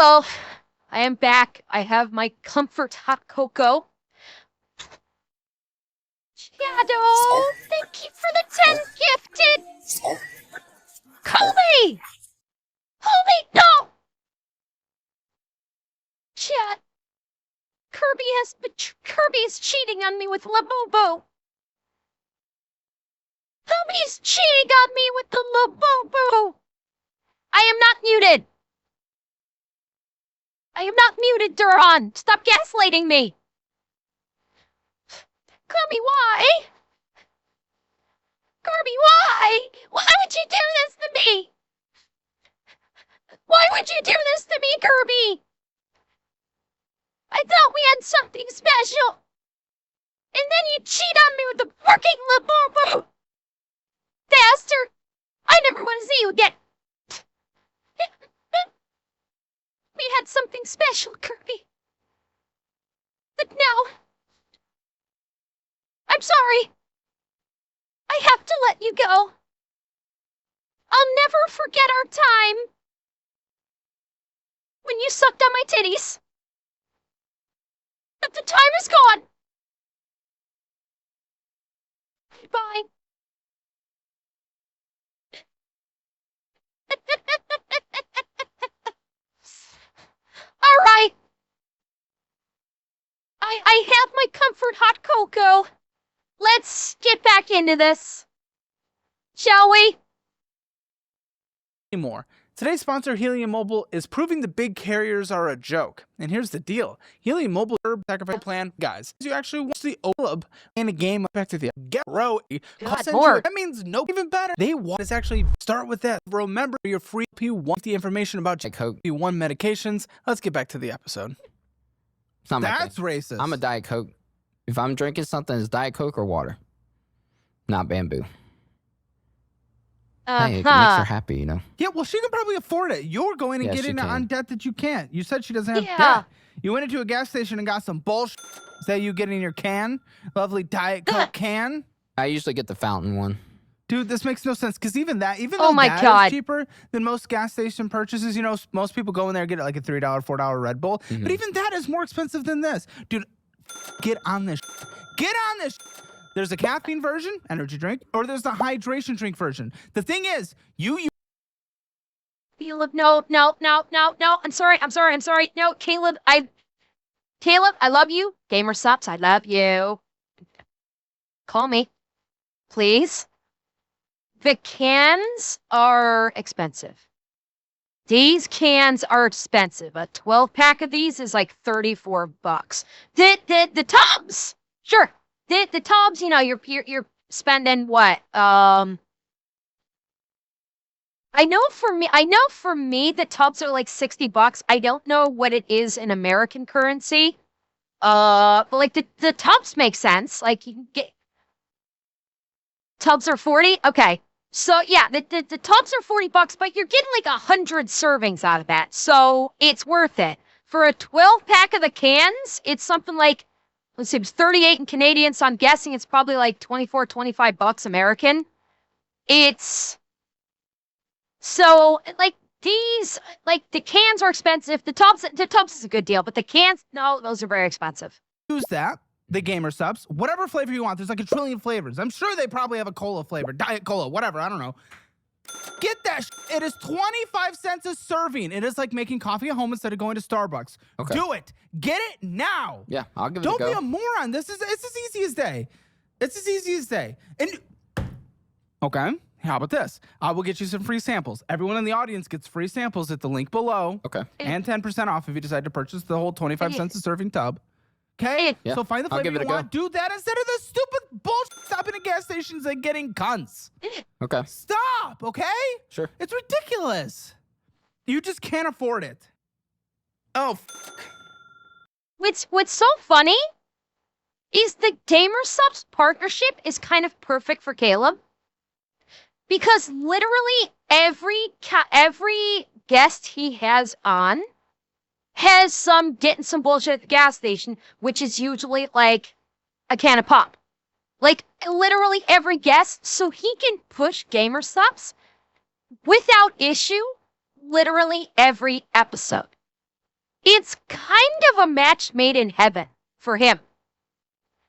Hello, I am back. I have my comfort hot cocoa. Shadow, thank you for the 10 gifted. Colby! Colby, no! Chat. Kirby is cheating on me with Labubu. Kirby's cheating on me with the Labubu. I am not muted. I am not muted, Duran. Stop gaslighting me. Kirby, why? Kirby, why? Why would you do this to me? Why would you do this to me, Kirby? I thought we had something special. And then you cheat on me with the fucking Labubu. Bastard. I never want to see you again. We had something special, Kirby. But now... I'm sorry. I have to let you go. I'll never forget our time. When you sucked on my titties. But the time is gone. Bye. All right. I have my comfort hot cocoa. Let's get back into this. Shall we? More. Today's sponsor, Helium Mobile, is proving the big carriers are a joke. And here's the deal. Helium Mobile Herb Sacrifice Plan, guys, you actually watch the OLUB in a game back to the get row. More. That means no, even better. They want us actually start with that. Remember, you're free if you want the information about Coke, you want medications. Let's get back to the episode. It's not my That's thing. racist. I'm a Diet Coke. If I'm drinking something, it's Diet Coke or water. Not bamboo. Hey, it makes her happy, you know? Yeah, well, she can probably afford it. You're going to Yes, get she into can. on debt that you can't. You said she doesn't have Yeah. debt. You went into a gas station and got some bullshit that you get in your can. Lovely Diet Coke can. I usually get the fountain one. Dude, this makes no sense because even Oh though my that God. is cheaper than most gas station purchases, you know, most people go in there and get like a $3, $4 Red Bull. But even that is more expensive than this. Dude, get on this. Get on this. There's a caffeine version, energy drink, or there's the hydration drink version. The thing is, Caleb, no. I'm sorry. No, Caleb, I love you. Gamer Subs, I love you. Call me, please. The cans are expensive. These cans are expensive. A 12-pack of these is like $34. The tubs, sure. The tubs, you know, you're spending what? I know for me the tubs are like $60. I don't know what it is in American currency. But like the tubs make sense. Like you can get tubs are 40. Okay. So yeah, the tubs are $40, but you're getting like 100 servings out of that. So it's worth it. For a 12-pack of the cans, it's something like, let's see, it was 38 in Canadian, so I'm guessing it's probably like 24, $25 American. It's so like these, like the cans are expensive. The tubs is a good deal, but the cans, no, those are very expensive. use that, the Gamer Subs, whatever flavor you want. There's like a trillion flavors. I'm sure they probably have a cola flavor, Diet Cola, whatever. I don't know. Get that. It is 25 cents a serving. It is like making coffee at home instead of going to Starbucks. Okay. Do it. Get it now. Yeah, I'll give it Don't a go. be a moron. It's as easy as day. It's as easy as day. And okay, how about this? I will get you some free samples. Everyone in the audience gets free samples at the link below. Okay. And 10% off if you decide to purchase the whole 25 cents a serving tub. Okay? Yeah, So find the I'll flavor give it you a want. Do that instead of the stupid bullshit stopping at gas stations and getting cunts. Okay. Stop, okay? Sure. It's ridiculous. You just can't afford it. Oh, What's so funny is the Gamer Subs partnership is kind of perfect for Caleb. Because literally every guest he has on has some getting some bullshit at the gas station, which is usually like a can of pop. Like literally every guest, so he can push Gamer Subs without issue literally every episode. It's kind of a match made in heaven for him.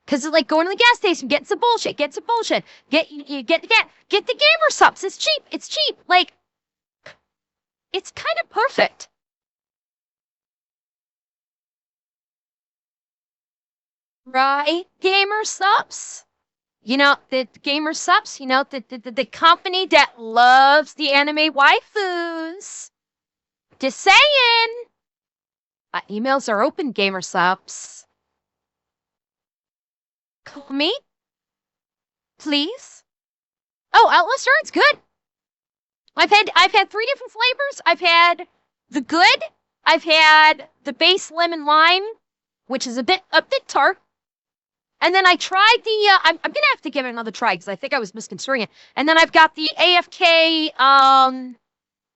Because it's like going to the gas station, getting some bullshit, get some bullshit. Get the gamer subs. It's cheap. It's cheap. Like, it's kind of perfect. Right? Gamer subs. You know, the gamer subs, you know, the company that loves the anime waifus. Just saying. Emails are open, gamer subs. Call me, please. Oh, Outlaw It's good. I've had 3 different flavors. I've had the good. I've had the base lemon lime, which is a bit tart. And then I tried the. I'm gonna have to give it another try because I think I was misconstruing it. And then I've got the AFK.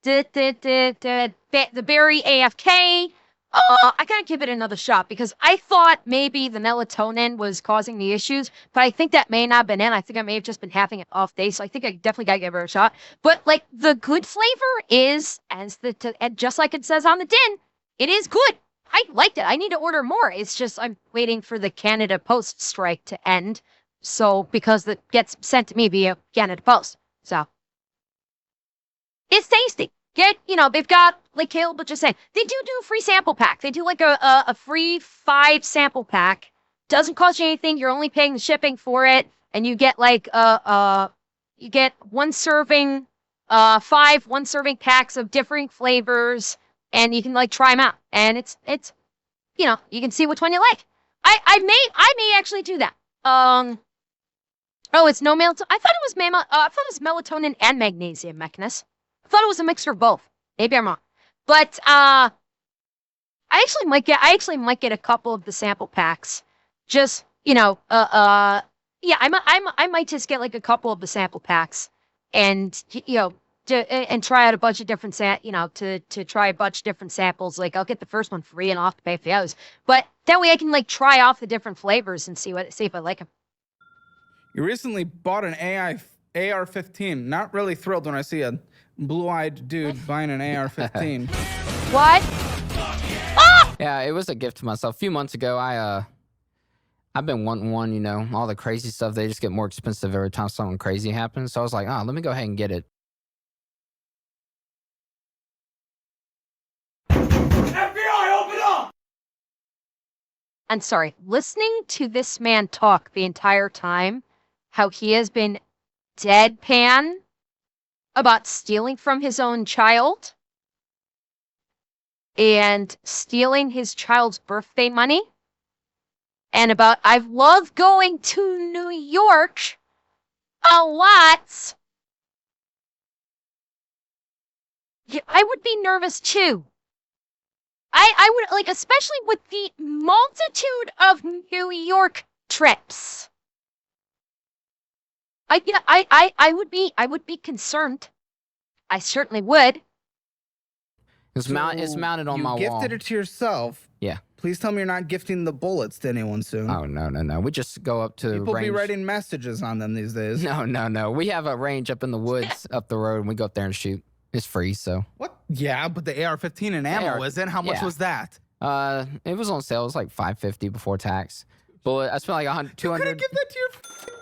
The berry AFK. I gotta give it another shot because I thought maybe the melatonin was causing the issues, but I think that may not have been in. I think I may have just been having an off day, so I think I definitely gotta give it a shot. But like the good flavor is, and just like it says on the tin, it is good. I liked it. I need to order more. It's just I'm waiting for the Canada Post strike to end, so because it gets sent to me via Canada Post. So it's tasty. They've got, like Caleb was just saying, they do a free sample pack. They do like a free 5 sample pack. Doesn't cost you anything. You're only paying the shipping for it. And you get like, you get 1 serving, 5 1-serving packs of differing flavors. And you can like try them out. And it's, you can see which one you like. I may actually do that. Oh, it's no melatonin. I thought it was melatonin and magnesium, Mechanus. I thought it was a mixture of both. Maybe I'm wrong. But I actually might get a couple of the sample packs. Just, yeah, I might just get like a couple of the sample packs and and try out a bunch of different to try a bunch of different samples. Like I'll get the first one free and I'll have to pay for the others. But that way I can like try off the different flavors and see if I like them. You recently bought an AR-15. Not really thrilled when I see a blue-eyed dude buying an AR-15. What? Ah! Yeah, it was a gift to myself. A few months ago, I've been wanting one, all the crazy stuff. They just get more expensive every time something crazy happens. So I was like, let me go ahead and get it. FBI, open up! I'm sorry, listening to this man talk the entire time, how he has been deadpan about stealing from his own child and stealing his child's birthday money and about I've loved going to New York a lot. Yeah, I would be nervous too. I would like, especially with the multitude of New York trips. I would be concerned. I certainly would. It's mounted on my wall. You gifted it to yourself. Yeah. Please tell me you're not gifting the bullets to anyone soon. Oh, no. We just go up to People range. be writing messages on them these days. No. We have a range up in the woods up the road, and we go up there and shoot. It's free, so. What? Yeah, but the AR-15 and ammo was in. How much was that? It was on sale. It was like $550 before tax. Bullet. I spent like 100, 200. You couldn't give that to your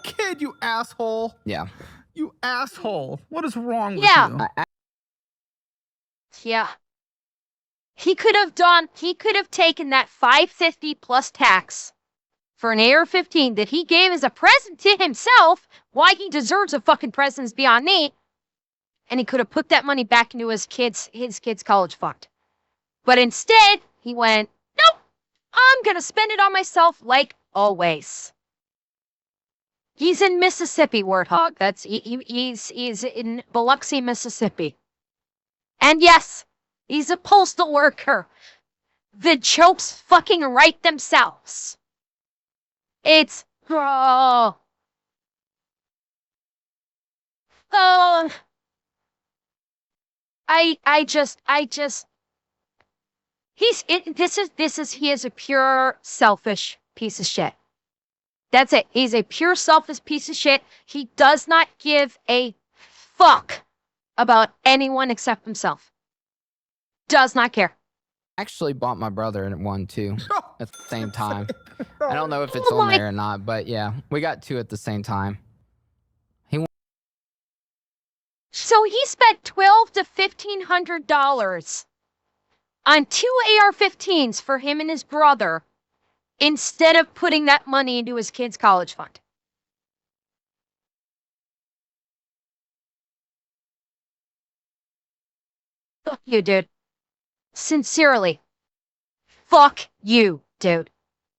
kid, you asshole. Yeah. You asshole. What is wrong with you? Yeah. He could have taken that $550 plus tax for an AR-15 that he gave as a present to himself. Why he deserves a fucking present is beyond me. And he could have put that money back into his kid's college fund. But instead, he went, nope, I'm going to spend it on myself like always. He's in Mississippi, Warthog. He's in Biloxi, Mississippi. And yes, he's a postal worker. The jokes fucking write themselves. It's oh. He is a pure selfish piece of shit. That's it. He's a pure selfish piece of shit. He does not give a fuck about anyone except himself. Does not care. Actually bought my brother one too at the same time. I don't know if it's Oh on my- there or not, but yeah, we got two at the same time. So he spent $1,200 to $1,500 on two AR-15s for him and his brother instead of putting that money into his kid's college fund. Fuck you, dude. Sincerely. Fuck you, dude.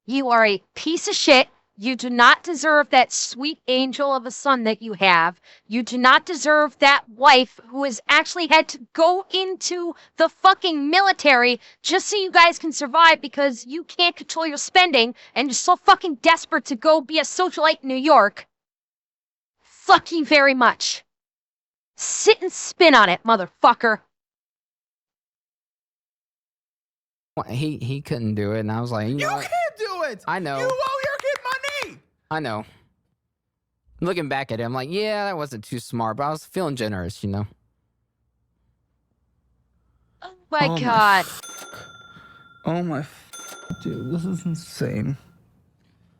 You are a piece of shit. You do not deserve that sweet angel of a son that you have. You do not deserve that wife who has actually had to go into the fucking military just so you guys can survive because you can't control your spending and you're so fucking desperate to go be a socialite in New York. Fuck you very much. Sit and spin on it, motherfucker. He couldn't do it, and I was like, you know You what? can't do it. I know. You owe your kid money. I know. Looking back at it, I'm like, yeah, that wasn't too smart, but I was feeling generous, you know. Oh my Oh my god. Oh my, dude, this is insane.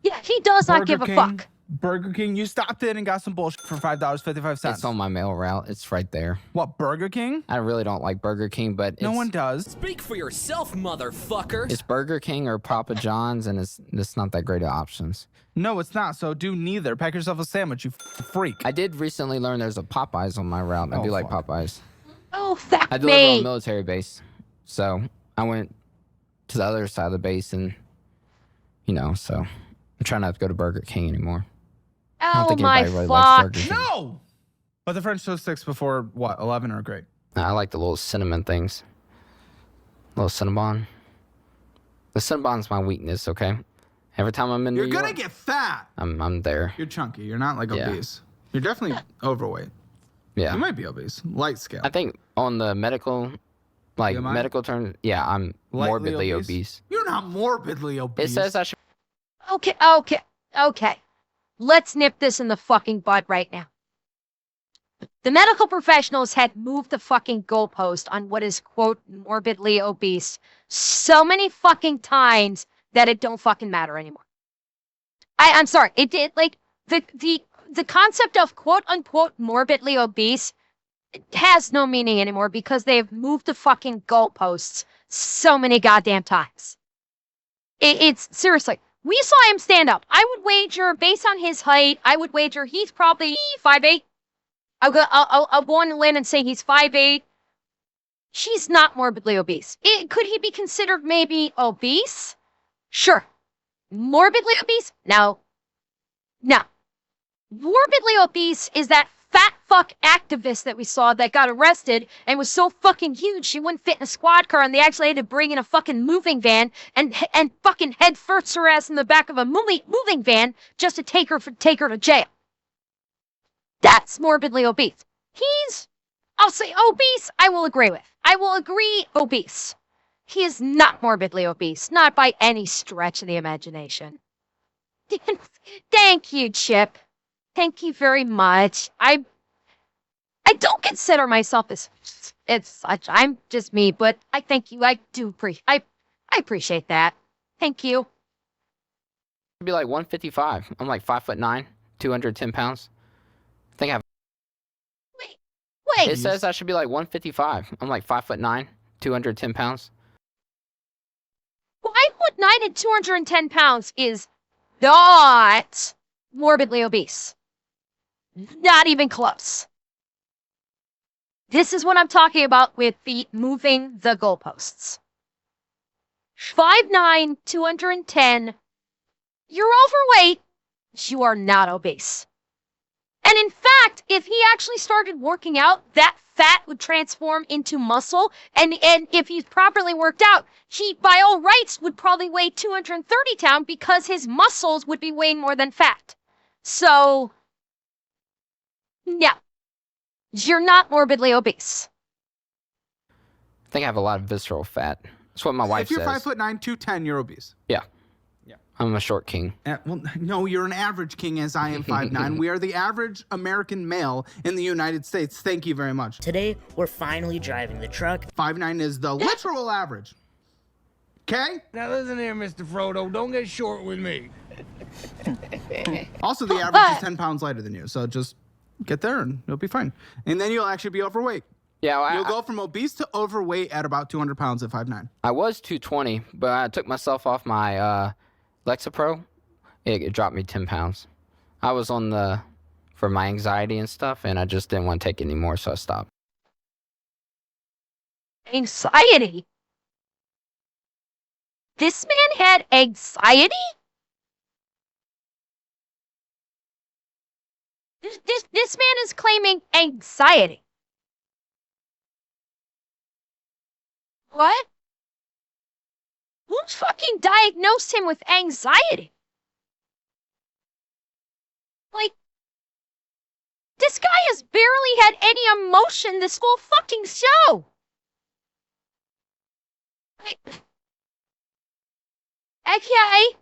Yeah, he does not give a fuck. Burger King, you stopped in and got some bullshit for $5.55. It's on my mail route. It's right there. What, Burger King? I really don't like Burger King, but it's, No one does. Speak for yourself, motherfucker. it's Burger King or Papa John's, and it's not that great of options. No, it's not. So do neither. Pack yourself a sandwich, you freak. I did recently learn there's a Popeyes on my route. I Oh, do like fuck. Popeyes. Oh, fuck I deliver on me. military base, so I went to the other side of the base, and you know, so I'm trying not to go to Burger King anymore. I don't Oh think my anybody really likes fuck. Burger King. No! But the French toast sticks before, what, 11 are great. I like the little cinnamon things. Little Cinnabon. The Cinnabon's my weakness, okay? Every time I'm in New You're York, gonna get fat. I'm there. You're chunky. You're not like Yeah. obese. You're definitely overweight. Yeah. You might be obese. Light scale. I think on the medical, like BMI? medical terms, yeah, I'm Lightly morbidly obese. You're not morbidly obese. It says I should. Okay. Let's nip this in the fucking bud right now. The medical professionals had moved the fucking goalpost on what is, quote, morbidly obese so many fucking times that it don't fucking matter anymore. I'm sorry. It did, like, the concept of, quote, unquote, morbidly obese has no meaning anymore because they've moved the fucking goalposts so many goddamn times. It's seriously. We saw him stand up. I would wager, based on his height, I would wager he's probably 5'8". I'll go on a limb and say he's 5'8". He's not morbidly obese. Could he be considered maybe obese? Sure. Morbidly obese? No. Morbidly obese is that fat fuck activist that we saw that got arrested and was so fucking huge she wouldn't fit in a squad car and they actually had to bring in a fucking moving van and fucking head first her ass in the back of a moving van just to take her to jail. That's morbidly obese. I'll say obese, I will agree with. I will agree obese. He is not morbidly obese, not by any stretch of the imagination. Thank you, Chip. Thank you very much. I don't consider myself as such. I'm just me, but I thank you. I appreciate that. Thank you. I'd be like 155. I'm like 5'9", 210 pounds. I think I have. Wait. It says I should be like 155. I'm like 5'9", 210 pounds. 5'9" and 210 pounds is not morbidly obese. Not even close. This is what I'm talking about with the moving the goalposts. 5'9", 210. You're overweight. You are not obese. And in fact, if he actually started working out, that fat would transform into muscle. And if he's properly worked out, he, by all rights, would probably weigh 230 pounds because his muscles would be weighing more than fat. So, yeah. You're not morbidly obese. I think I have a lot of visceral fat. That's what my wife If you're says. 5'9", 210, you're obese. Yeah. Yeah. I'm a short king. Well, no, you're an average king, as I am 5'9". We are the average American male in the United States. Thank you very much. Today, we're finally driving the truck. 5'9" is the literal average. Okay? Now listen here, Mr. Frodo. Don't get short with me. Also, the average is 10 pounds lighter than you, so just get there and you'll be fine. And then you'll actually be overweight. Yeah, well, You'll go from obese to overweight at about 200 pounds at 5'9". I was 220, but I took myself off my Lexapro. It dropped me 10 pounds. I was on for my anxiety and stuff, and I just didn't want to take it anymore, so I stopped. Anxiety? This man had anxiety? This man is claiming anxiety. What? Who fucking diagnosed him with anxiety? Like, this guy has barely had any emotion this whole fucking show. Like, okay.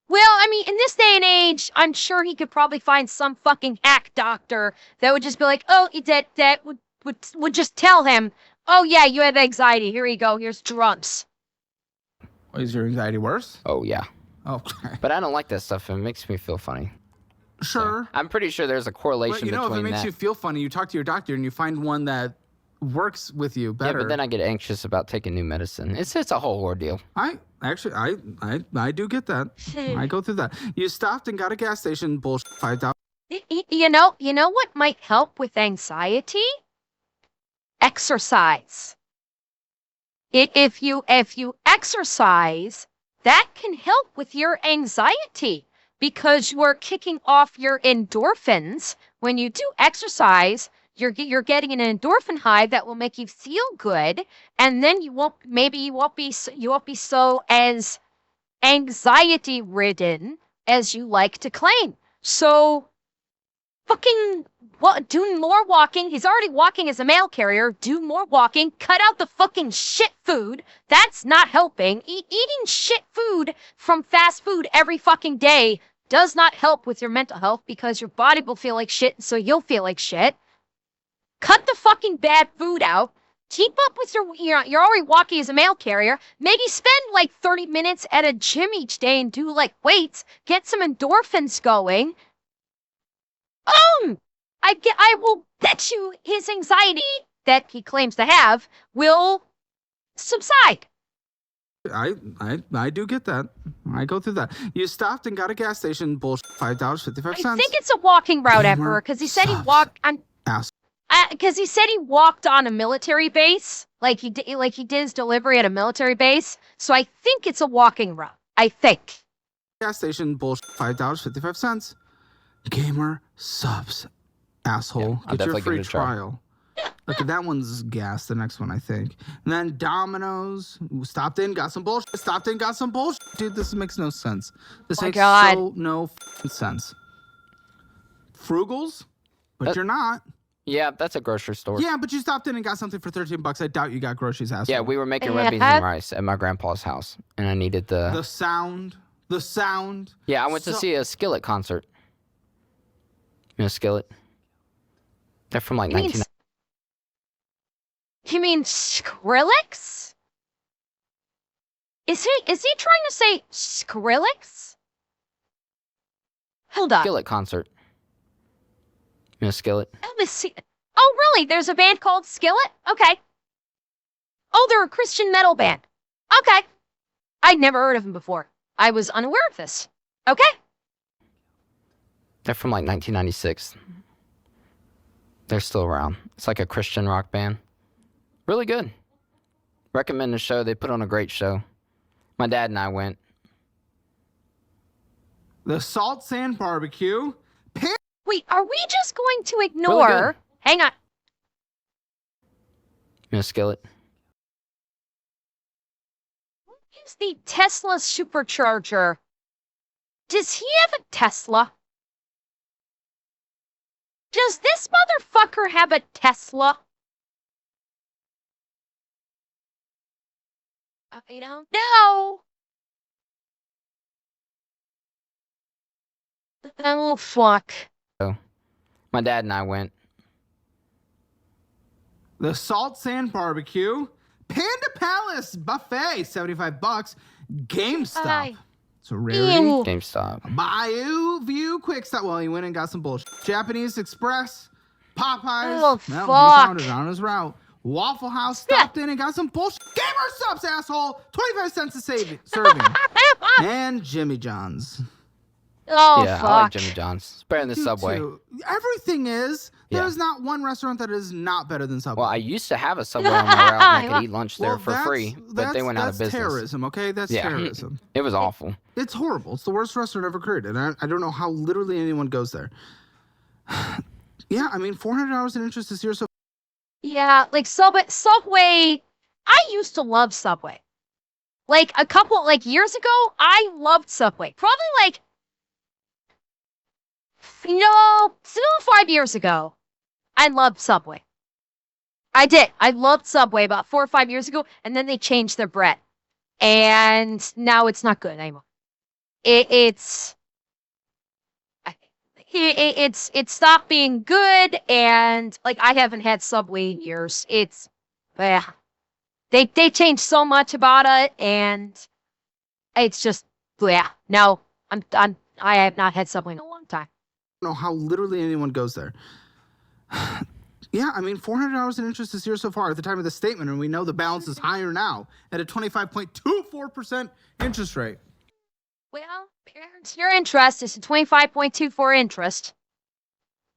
Well, I mean, in this day and age, I'm sure he could probably find some fucking hack doctor that would just be like, oh, that would just tell him, oh yeah, you have anxiety. Here you go. Here's drugs. Is your anxiety worse? Oh, yeah. Okay. But I don't like that stuff. It makes me feel funny. Sure. I'm pretty sure there's a correlation But you know, if it between makes that. you feel funny, you talk to your doctor and you find one that works with you better. Yeah, but then I get anxious about taking new medicine. It's a whole ordeal. I do get that. I go through that. You stopped and got a gas station, bullshit, $5. You know what might help with anxiety? Exercise. If you exercise, that can help with your anxiety because you are kicking off your endorphins. When you do exercise, you're getting an endorphin high that will make you feel good, and then you won't be so as anxiety ridden as you like to claim. So fucking do more walking. He's already walking as a mail carrier. Do more walking. Cut out the fucking shit food. That's not helping. Eating shit food from fast food every fucking day does not help with your mental health because your body will feel like shit, so you'll feel like shit. Cut the fucking bad food out. Keep up with you're already walking as a mail carrier. Maybe spend like 30 minutes at a gym each day and do like weights. Get some endorphins going. I will bet you his anxiety that he claims to have will subside. I do get that. I go through that. You stopped and got a gas station, bullshit, $5.55. I think it's a walking route, Emperor, because he said he walked on. Because he said he walked on a military base, like he did his delivery at a military base. So I think it's a walking route. I think. Gas station, bullshit, $5.55. Gamer subs, asshole. I'll Get your definitely give free it a try. trial. Okay, that one's gas. The next one, I think. And then Domino's. Stopped in, got some bullshit. Stopped in, got some bullshit. Dude, this makes no sense. This Oh my makes God. so no sense. Frugals, but you're not. Yeah, that's a grocery store. Yeah, but you stopped in and got something for $13. I doubt you got groceries, asshole. Yeah, we were making red beans Yeah. and rice at my grandpa's house, and I needed The sound. Yeah, I went to So- see a Skillet concert. You know Skillet? They're from like You mean 19... You mean Skrillex? Is he trying to say Skrillex? Hold on. Skillet concert. You know Skillet? Let me see. Oh, really? There's a band called Skillet? Okay. Oh, they're a Christian metal band. Okay. I'd never heard of them before. I was unaware of this. Okay. They're from like 1996. They're still around. It's like a Christian rock band. Really good. Recommend the show. They put on a great show. My dad and I went. The Salt Sand Barbecue. Wait, are we just going to ignore... Hang on. You know Skillet? Who's the Tesla supercharger? Does he have a Tesla? Does this motherfucker have a Tesla? I don't know. Oh, fuck. My dad and I went. The Salt Sand Barbecue. Panda Palace buffet, $75. GameStop. Aye. It's a rarity. Ew. GameStop. Bayou View Quick Stop. Well, he went and got some bullshit. Japanese Express. Popeyes. Oh, well, fuck. he found it on his route. Waffle House stopped in and got some bullshit. Gamer subs, asshole. 25 cents a serving. And Jimmy John's. Oh, Yeah, fuck. I like Jimmy John's. It's better than the You Subway. too. Everything is. Yeah. There's not one restaurant that is not better than Subway. Well, I used to have a Subway on my route, and I could eat lunch there Well, for that's- free, but they went out of that's business. terrorism, okay? That's Yeah. terrorism. It was awful. It's horrible. It's the worst restaurant ever created. I don't know how literally anyone goes there. Yeah, I mean, $400 in interest this year. So Yeah, like Subway, I used to love Subway. Like a couple, like years ago, I loved Subway. Probably like, still 5 years ago, I loved Subway. I did. I loved Subway about 4 or 5 years ago, and then they changed their bread. And now it's not good anymore. It's stopped being good, and like I haven't had Subway in years. They changed so much about it, and it's just no. I have not had Subway in a long time. I don't know how literally anyone goes there. Yeah, I mean, $400 in interest this year so far at the time of the statement, and we know the balance is higher now at a 25.24% interest rate. Well, parents, your interest is a 25.24 interest.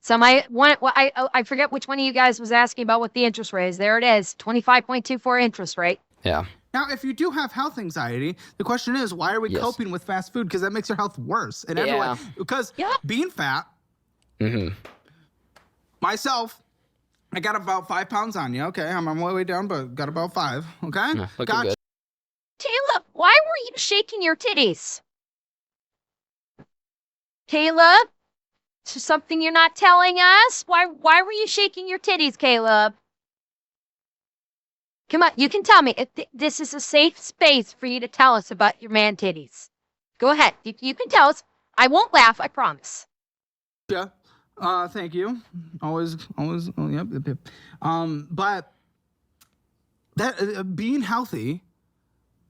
So I forget which one of you guys was asking about what the interest rate is. There it is, 25.24 interest rate. Yeah. Now, if you do have health anxiety, the question is, why are we Yes. coping with fast food? Because that makes your health worse. And Yeah. everyone, because Yeah. being fat, myself, I got about 5 pounds on you. Okay, I'm on my way down, but got about 5. Okay, Yeah, looking Gotcha. good. Caleb, why were you shaking your titties? Caleb, is there something you're not telling us? Why were you shaking your titties, Caleb? Come on, you can tell me. This is a safe space for you to tell us about your man titties. Go ahead. You can tell us. I won't laugh, I promise. Yeah. Thank you. Always. Oh, yep. But that being healthy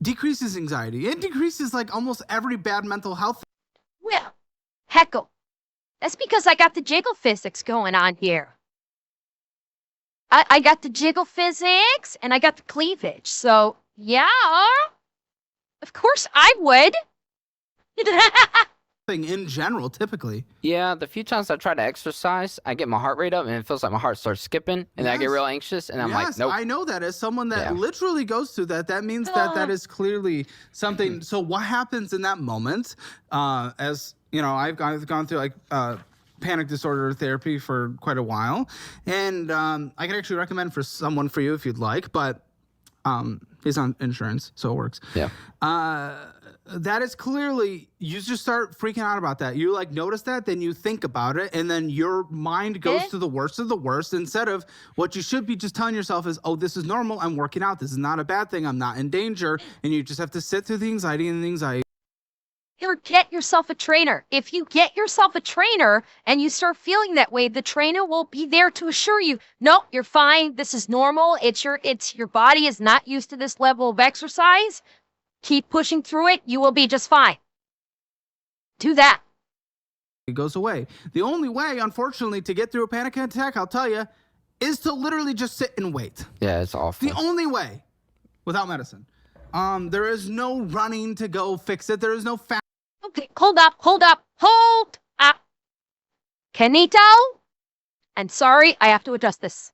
decreases anxiety. It decreases like almost every bad mental health. Well, heckle. That's because I got the jiggle physics going on here. I got the jiggle physics and I got the cleavage. So, yeah. Of course I would. Thing in general, typically. Yeah, the few times I try to exercise, I get my heart rate up, and it feels like my heart starts skipping, and I get Yes. real anxious, and I'm like, Yes, nope. I know that as someone that Yeah. literally goes through that. That means that is clearly something. So what happens in that moment? As you know, I've gone through like panic disorder therapy for quite a while, and I can actually recommend for you if you'd like, but he's on insurance, so it works. Yeah. That is clearly, you just start freaking out about that. You like notice that, then you think about it, and then your mind goes to the worst of the worst instead of what you should be just telling yourself is, oh, this is normal. I'm working out. This is not a bad thing. I'm not in danger. And you just have to sit through the anxiety and the anxiety. Or get yourself a trainer. If you get yourself a trainer and you start feeling that way, the trainer will be there to assure you, no, you're fine. This is normal. Your body is not used to this level of exercise. Keep pushing through it. You will be just fine. Do that. It goes away. The only way, unfortunately, to get through a panic attack, I'll tell you, is to literally just sit and wait. Yeah, it's awful. The only way without medicine. There is no running to go fix it. There is no fast. Okay, hold up. Kenito? I'm sorry, I have to adjust this.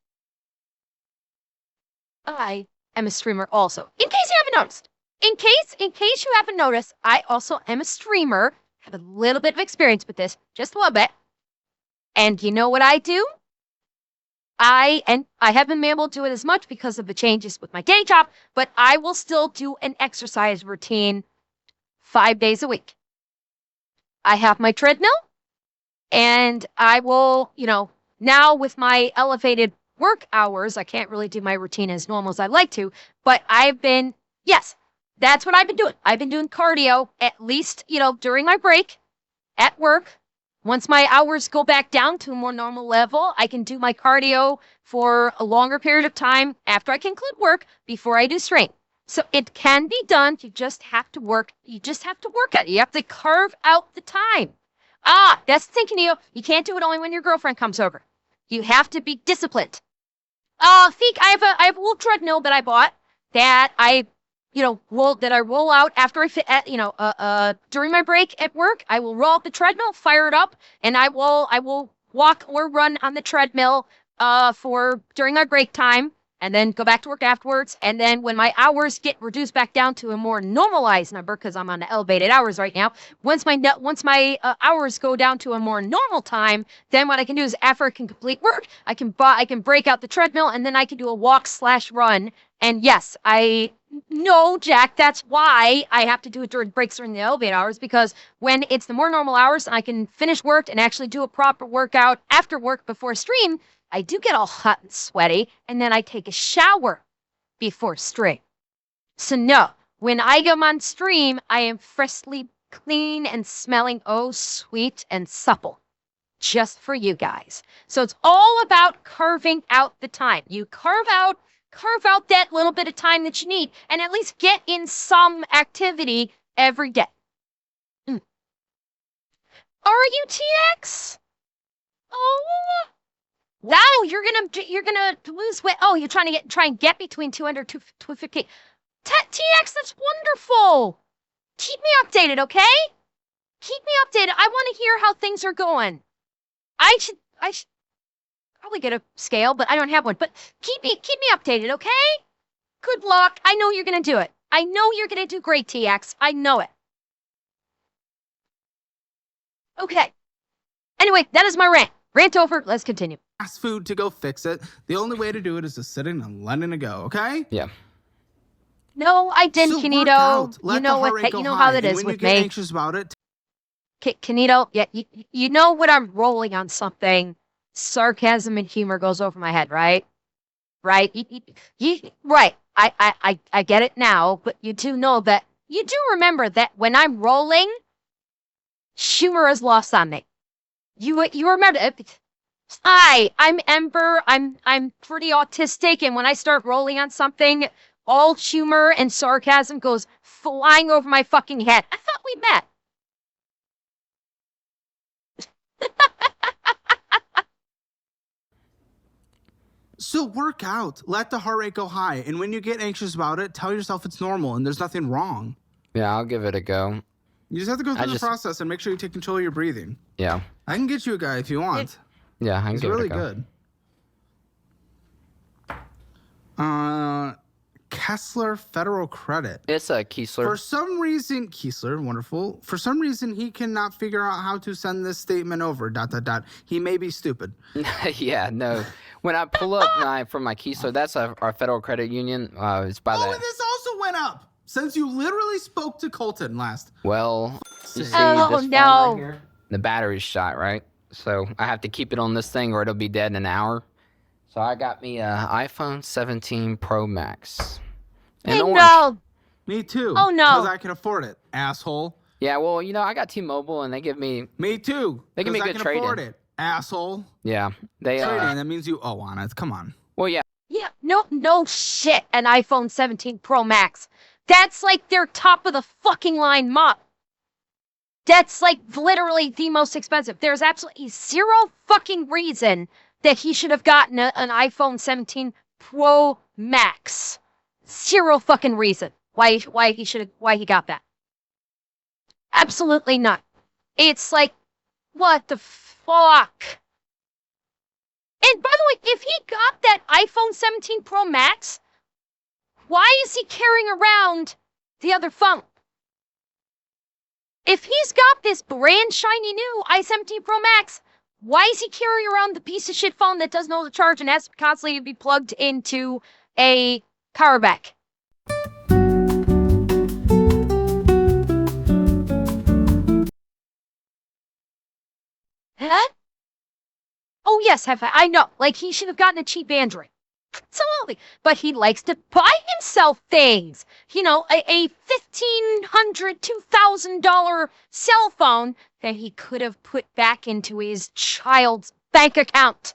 I am a streamer also. In case you haven't noticed. In case you haven't noticed, I also am a streamer. Have a little bit of experience with this, just a little bit. And you know what I do? I haven't been able to do it as much because of the changes with my day job, but I will still do an exercise routine 5 days a week. I have my treadmill, and I will, now with my elevated work hours, I can't really do my routine as normal as I'd like to, but yes, that's what I've been doing. I've been doing cardio at least, during my break at work. Once my hours go back down to a more normal level, I can do my cardio for a longer period of time after I conclude work before I do strength. So it can be done. You just have to work. You just have to work at it. You have to carve out the time. That's the thing, Neil. You can't do it only when your girlfriend comes over. You have to be disciplined. Feek, I have a little treadmill that I bought that I roll out after during my break at work. I will roll out the treadmill, fire it up, and I will walk or run on the treadmill for during my break time, and then go back to work afterwards. And then when my hours get reduced back down to a more normalized number, because I'm on the elevated hours right now, once my hours go down to a more normal time, then what I can do is after I can complete work, I can break out the treadmill, and then I can do a walk/run. And yes, no, Jack, that's why I have to do it during breaks during the elevated hours, because when it's the more normal hours, I can finish work and actually do a proper workout after work before stream. I do get all hot and sweaty, and then I take a shower before stream. So no, when I come on stream, I am freshly clean and smelling sweet and supple. Just for you guys. So it's all about carving out the time. You carve out that little bit of time that you need, and at least get in some activity every day. RUTX? Oh, wow, you're gonna lose weight. Oh, you're trying to get between 200 to 250. TX, that's wonderful. Keep me updated, okay? Keep me updated. I want to hear how things are going. I should probably get a scale, but I don't have one. But keep me updated, okay? Good luck. I know you're gonna do it. I know you're gonna do great, TX. I know it. Okay. Anyway, that is my rant. Rant over. Let's continue. Fast food to go fix it. The only way to do it is to sit in and letting it go, okay? Yeah. No, I didn't, So work Kanito. out. You Let know the heart what? rate You go know high. how that And is when with you get me. anxious about it, Kanito, yeah, you know when I'm rolling on something, sarcasm and humor goes over my head, right? Right? Right. I get it now, but you do know that, you do remember that when I'm rolling, humor is lost on me. You remember it. I'm Ember. I'm pretty autistic, and when I start rolling on something, all humor and sarcasm goes flying over my fucking head. I thought we met. so work out. Let the heart rate go high. And when you get anxious about it, tell yourself it's normal and there's nothing wrong. Yeah, I'll give it a go. You just have to go through the process and make sure you take control of your breathing. Yeah. I can get you a guy if you want. Yeah, I can He's give really it a go. good. Kessler Federal Credit. It's a Keesler. For some reason, Keesler, wonderful. For some reason, he cannot figure out how to send this statement over, ... He may be stupid. Yeah, no. When I pull up from my Keesler, that's our Federal Credit Union. It's by Oh, that. and this also went up since you literally spoke to Colton last. Well, you see Oh, this phone no. right here? The battery's shot, right? So I have to keep it on this thing or it'll be dead in an hour. So I got me an iPhone 17 Pro Max. Hey, orange. no. Me too. Oh, no. Because I can afford it, asshole. Yeah, well, I got T-Mobile and they give me... Me too. They give me 'cause good I can afford trade-in. it, asshole. Yeah, they... Trading, that means you owe on it. Come on. Well, yeah. Yeah, no shit, an iPhone 17 Pro Max. That's like their top of the fucking line model. That's like literally the most expensive. There's absolutely zero fucking reason that he should have gotten an iPhone 17 Pro Max. Zero fucking reason why he got that. Absolutely not. It's like, what the fuck? And by the way, if he got that iPhone 17 Pro Max, why is he carrying around the other phone? If he's got this brand shiny new i17 Pro Max, why is he carrying around the piece of shit phone that doesn't know the charge and has to constantly be plugged into a power bank? Huh? Oh yes, I know. Like, he should have gotten a cheap Android. Absolutely. But he likes to buy himself things. You know, a $1,500, $2,000 cell phone that he could have put back into his child's bank account.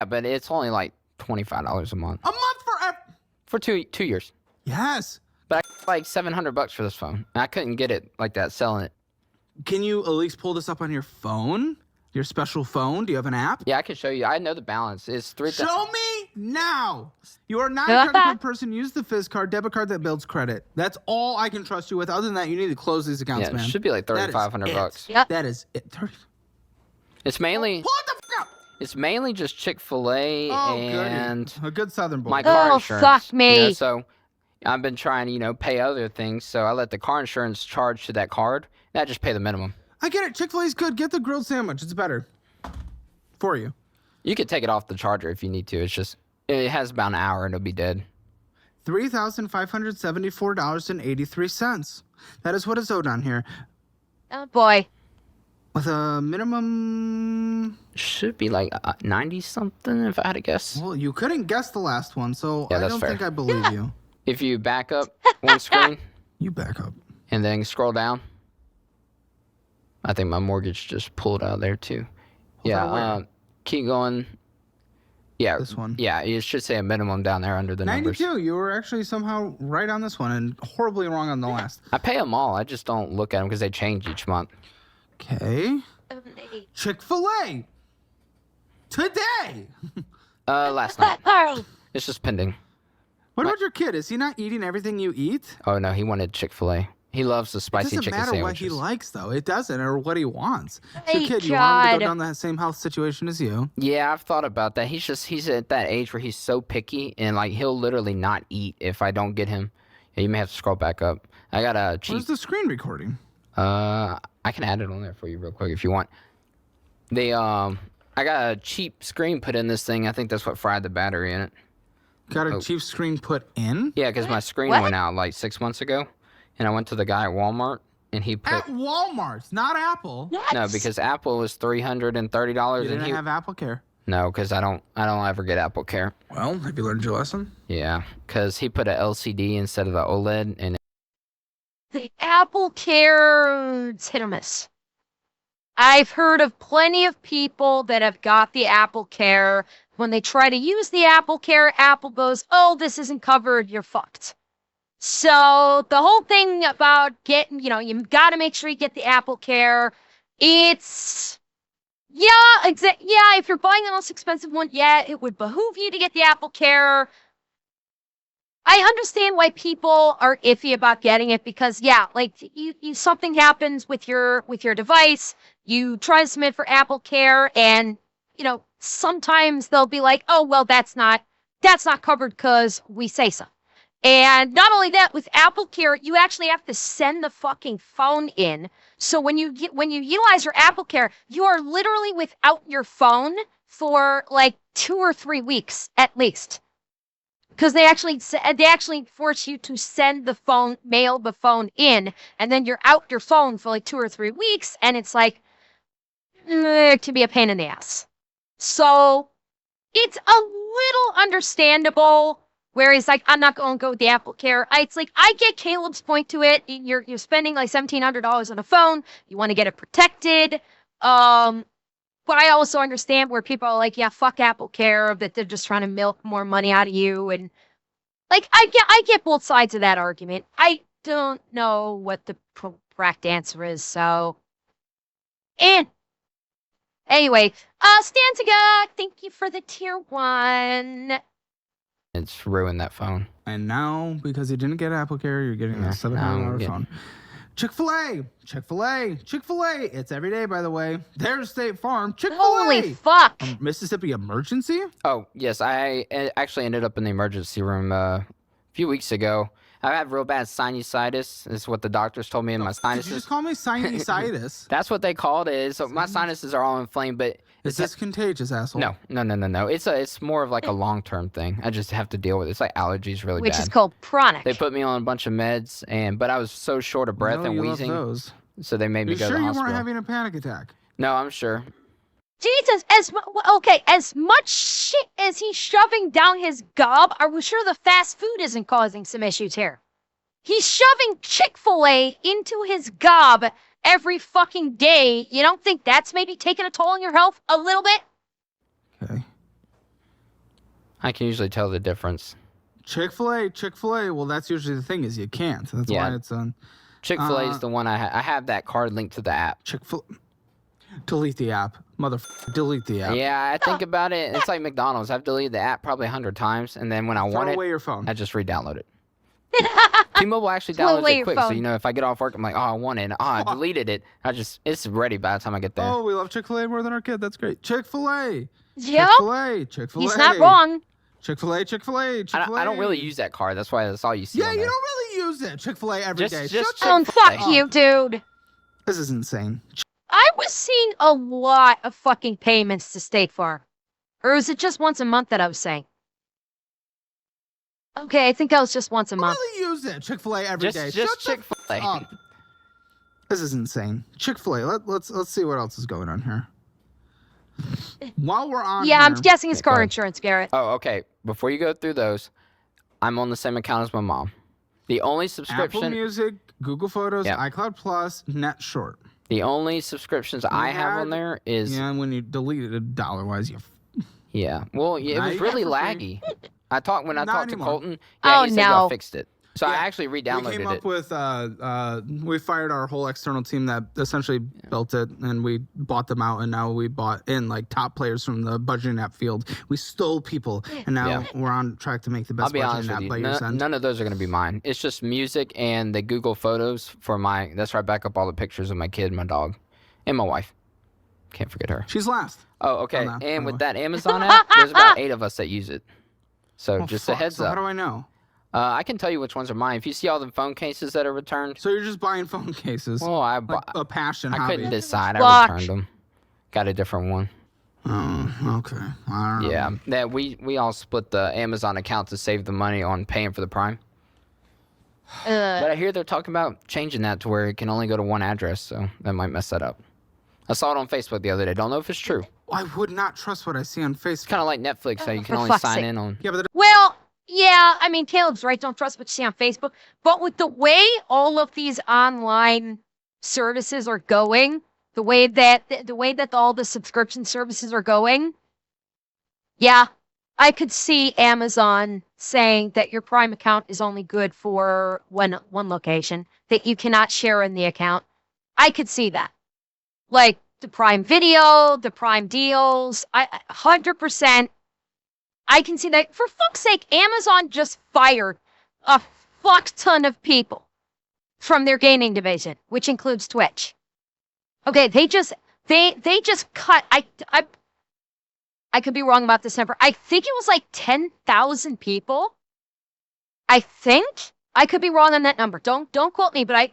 But it's only like $25 a month. A month for... For two years. Yes. But I got like $700 for this phone. And I couldn't get it like that selling it. Can you at least pull this up on your phone? Your special phone? Do you have an app? Yeah, I can show you. I know the balance. It's 3,000. Show me now. You are not a credit card person. Use the Fizz card, debit card that builds credit. That's all I can trust you with. Other than that, you need to close these accounts, Yeah, man. it should be like That is $3,500. it. Yep. That is it. It's mainly Pull it the fuck up. it's mainly just Chick-fil-A Oh, and goody. A good Southern boy. my car Oh, insurance. fuck me. You know, so I've been trying to, pay other things. So I let the car insurance charge to that card. And I just pay the minimum. I get it. Chick-fil-A's good. Get the grilled sandwich. It's better for you. You could take it off the charger if you need to. It's just it has about an hour and it'll be dead. $3,574.83. That is what is owed on here. Oh boy. With a minimum... Should be like 90 something if I had to guess. Well, you couldn't guess the last one, so Yeah, I that's don't fair. think I believe you. If you back up one screen You back up. and then scroll down, I think my mortgage just pulled out there too. Pulled out Yeah, where? keep going. Yeah, This one. Yeah, it should say a minimum down there under the numbers. 92. You were actually somehow right on this one and horribly wrong on the last. I pay them all. I just don't look at them because they change each month. Okay. Chick-fil-A. Today. Last night. It's just pending. What about your kid? Is he not eating everything you eat? Oh no, he wanted Chick-fil-A. He loves the It spicy doesn't chicken matter what sandwiches. he likes, though. It doesn't, or what he wants. It's your Hey, kid. You want him to God. go down the same health situation as you. Yeah, I've thought about that. He's at that age where he's so picky and like he'll literally not eat if I don't get him. Yeah, you may have to scroll back up. I got a cheap. Where's the screen recording? I can add it on there for you real quick if you want. I got a cheap screen put in this thing. I think that's what fried the battery in it. Got a cheap screen put in? Yeah, because my screen What? went out like 6 months ago, and I went to the guy at Walmart and he put At Walmart, not Apple. no because Apple was $330 You and didn't he have Apple Care. no because I don't ever get Apple Care. Well, have you learned your lesson? Yeah, because he put a LCD instead of the OLED, and The Apple Care, it's hit or miss. I've heard of plenty of people that have got the Apple Care. When they try to use the Apple Care, Apple goes, oh, this isn't covered, you're fucked. So the whole thing about getting, you got to make sure you get the Apple Care. It's, yeah, if you're buying the most expensive one, yeah, it would behoove you to get the Apple Care. I understand why people are iffy about getting it because, yeah, like you something happens with your device, you try to submit for Apple Care, and sometimes they'll be like, oh well, that's not covered because we say so. And not only that, with Apple Care, you actually have to send the fucking phone in. So when you utilize your Apple Care, you are literally without your phone for like 2 or 3 weeks at least. Because they actually force you to mail the phone in, and then you're out your phone for like 2 or 3 weeks, and it's like, it can be a pain in the ass. So it's a little understandable where he's like, I'm not going to go with the Apple Care. It's like, I get Caleb's point to it. You're spending like $1,700 on a phone. You want to get it protected. But I also understand where people are like, yeah, fuck Apple Care, that they're just trying to milk more money out of you. And like, I get both sides of that argument. I don't know what the correct answer is. So, and anyway, Stantiga, thank you for the tier 1. it's ruined that phone. And now, because you didn't get Apple Care, you're getting a Yeah, $700 now, phone. Chick-fil-A. Chick-fil-A. Chick-fil-A. It's every day, by the way. There's State Farm. Chick-fil-A. Holy fuck. Mississippi emergency? Oh yes, I actually ended up in the emergency room a few weeks ago. I have real bad sinusitis. Is what the doctors told me in my Did you sinuses. just call me sinusitis? That's what they called it. So my sinuses are all inflamed, but Is this contagious, asshole? no. It's more of like a long-term thing. I just have to deal with it. It's like allergies really Which bad. is called chronic. They put me on a bunch of meds, but I was so short of breath No, and you love wheezing, those. so they made me You go sure to the you hospital. weren't having a panic attack? No, I'm sure. Jesus, as much shit as he's shoving down his gob, are we sure the fast food isn't causing some issues here? He's shoving Chick-fil-A into his gob every fucking day. You don't think that's maybe taking a toll on your health a little bit? Okay. I can usually tell the difference. Chick-fil-A. Well, that's usually the thing is you can't. That's why it's on. Chick-fil-A is the one I have that card linked to the app. Delete the app. Delete the app. Yeah, I think about it. It's like McDonald's. I've deleted the app probably 100 times, and then when I want Throw it, away your phone. I just re-download it. T-Mobile actually downloads it quick, so you know if I get off work, I'm like, oh, I want it. Oh, I deleted it. It's ready by the time I get there. Oh, we love Chick-fil-A more than our kid. That's great. Chick-fil-A. Yep. Chick-fil-A. He's not wrong. Chick-fil-A. I don't really use that card. That's why that's all you see. Yeah, on you there. don't really use it. Chick-fil-A every day. Fuck you, dude. This is insane. I was seeing a lot of fucking payments to State Farm. Or was it just once a month that I was saying? Okay, I think that was just once a month. Really use it. Chick-fil-A every day. Just Chick-fil-A. This is insane. Chick-fil-A. Let's see what else is going on here. While we're on Yeah, here, I'm guessing it's go car ahead. insurance, Garrett. Oh, okay. Before you go through those, I'm on the same account as my mom. The only subscription... Apple Music, Google Photos, Yeah. iCloud Plus, Net Short. The only subscriptions I have on there is... Yeah, when you deleted it dollar-wise, you... Yeah. Well, it Now was you really got for laggy. I talked Not to anymore. Colton. Oh, he said no. y'all fixed it. So I Yeah, actually re-downloaded we came it. up with we fired our whole external team that essentially built it, and we bought them out, and now we bought in like top players from the budgeting app field. We stole people, and now we're on track to make the I'll best be honest budgeting with app you. by year's end. None of those are going to be mine. It's just music and the Google Photos for my... That's where I back up all the pictures of my kid, my dog, and my wife. Can't forget her. She's last. Oh, okay. no, And by with the that Amazon app, there's about 8 of us that use it. So Oh, just fuck. a heads so up. How do I know? I can tell you which ones are mine. If you see all the phone cases that are returned, So you're just buying phone cases? well, I like a passion I hobby. couldn't decide. I Fuck. returned them. Got a different one. Oh, okay. I don't know. Yeah, that we all split the Amazon account to save the money on paying for the Prime. But I hear they're talking about changing that to where it can only go to one address, so that might mess that up. I saw it on Facebook the other day. Don't know if it's true. I would not trust what I see on Facebook. It's kind of like Netflix, how you can For only fuck's sign sake. in on. Yeah, but Well, yeah, I mean, Caleb's right. Don't trust what you see on Facebook. But with the way all of these online services are going, the way that all the subscription services are going, yeah, I could see Amazon saying that your Prime account is only good for one location, that you cannot share in the account. I could see that. Like the Prime Video, the Prime deals, 100%. I can see that. For fuck's sake, Amazon just fired a fuck ton of people from their gaming division, which includes Twitch. Okay, they just cut. I could be wrong about this number. I think it was like 10,000 people. I think I could be wrong on that number. Don't quote me, but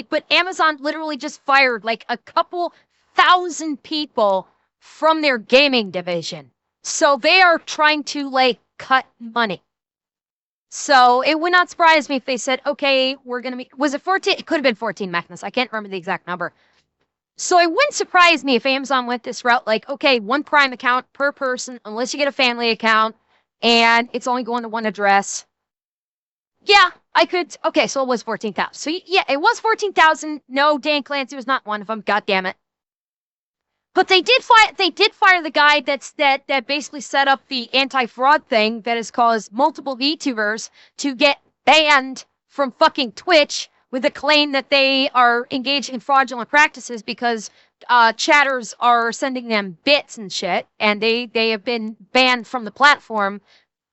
but Amazon literally just fired like a couple thousand people from their gaming division. So they are trying to like cut money. So it would not surprise me if they said, okay, we're going to be, was it 14? It could have been 14, Magnus. I can't remember the exact number. So it wouldn't surprise me if Amazon went this route, like, okay, one Prime account per person, unless you get a family account, and it's only going to one address. Yeah, I could, okay, so it was 14,000. So yeah, it was 14,000. No, Dan Clancy was not one of them. God damn it. But they did fire the guy that basically set up the anti-fraud thing that has caused multiple VTubers to get banned from fucking Twitch with the claim that they are engaged in fraudulent practices because chatters are sending them bits and shit, and they have been banned from the platform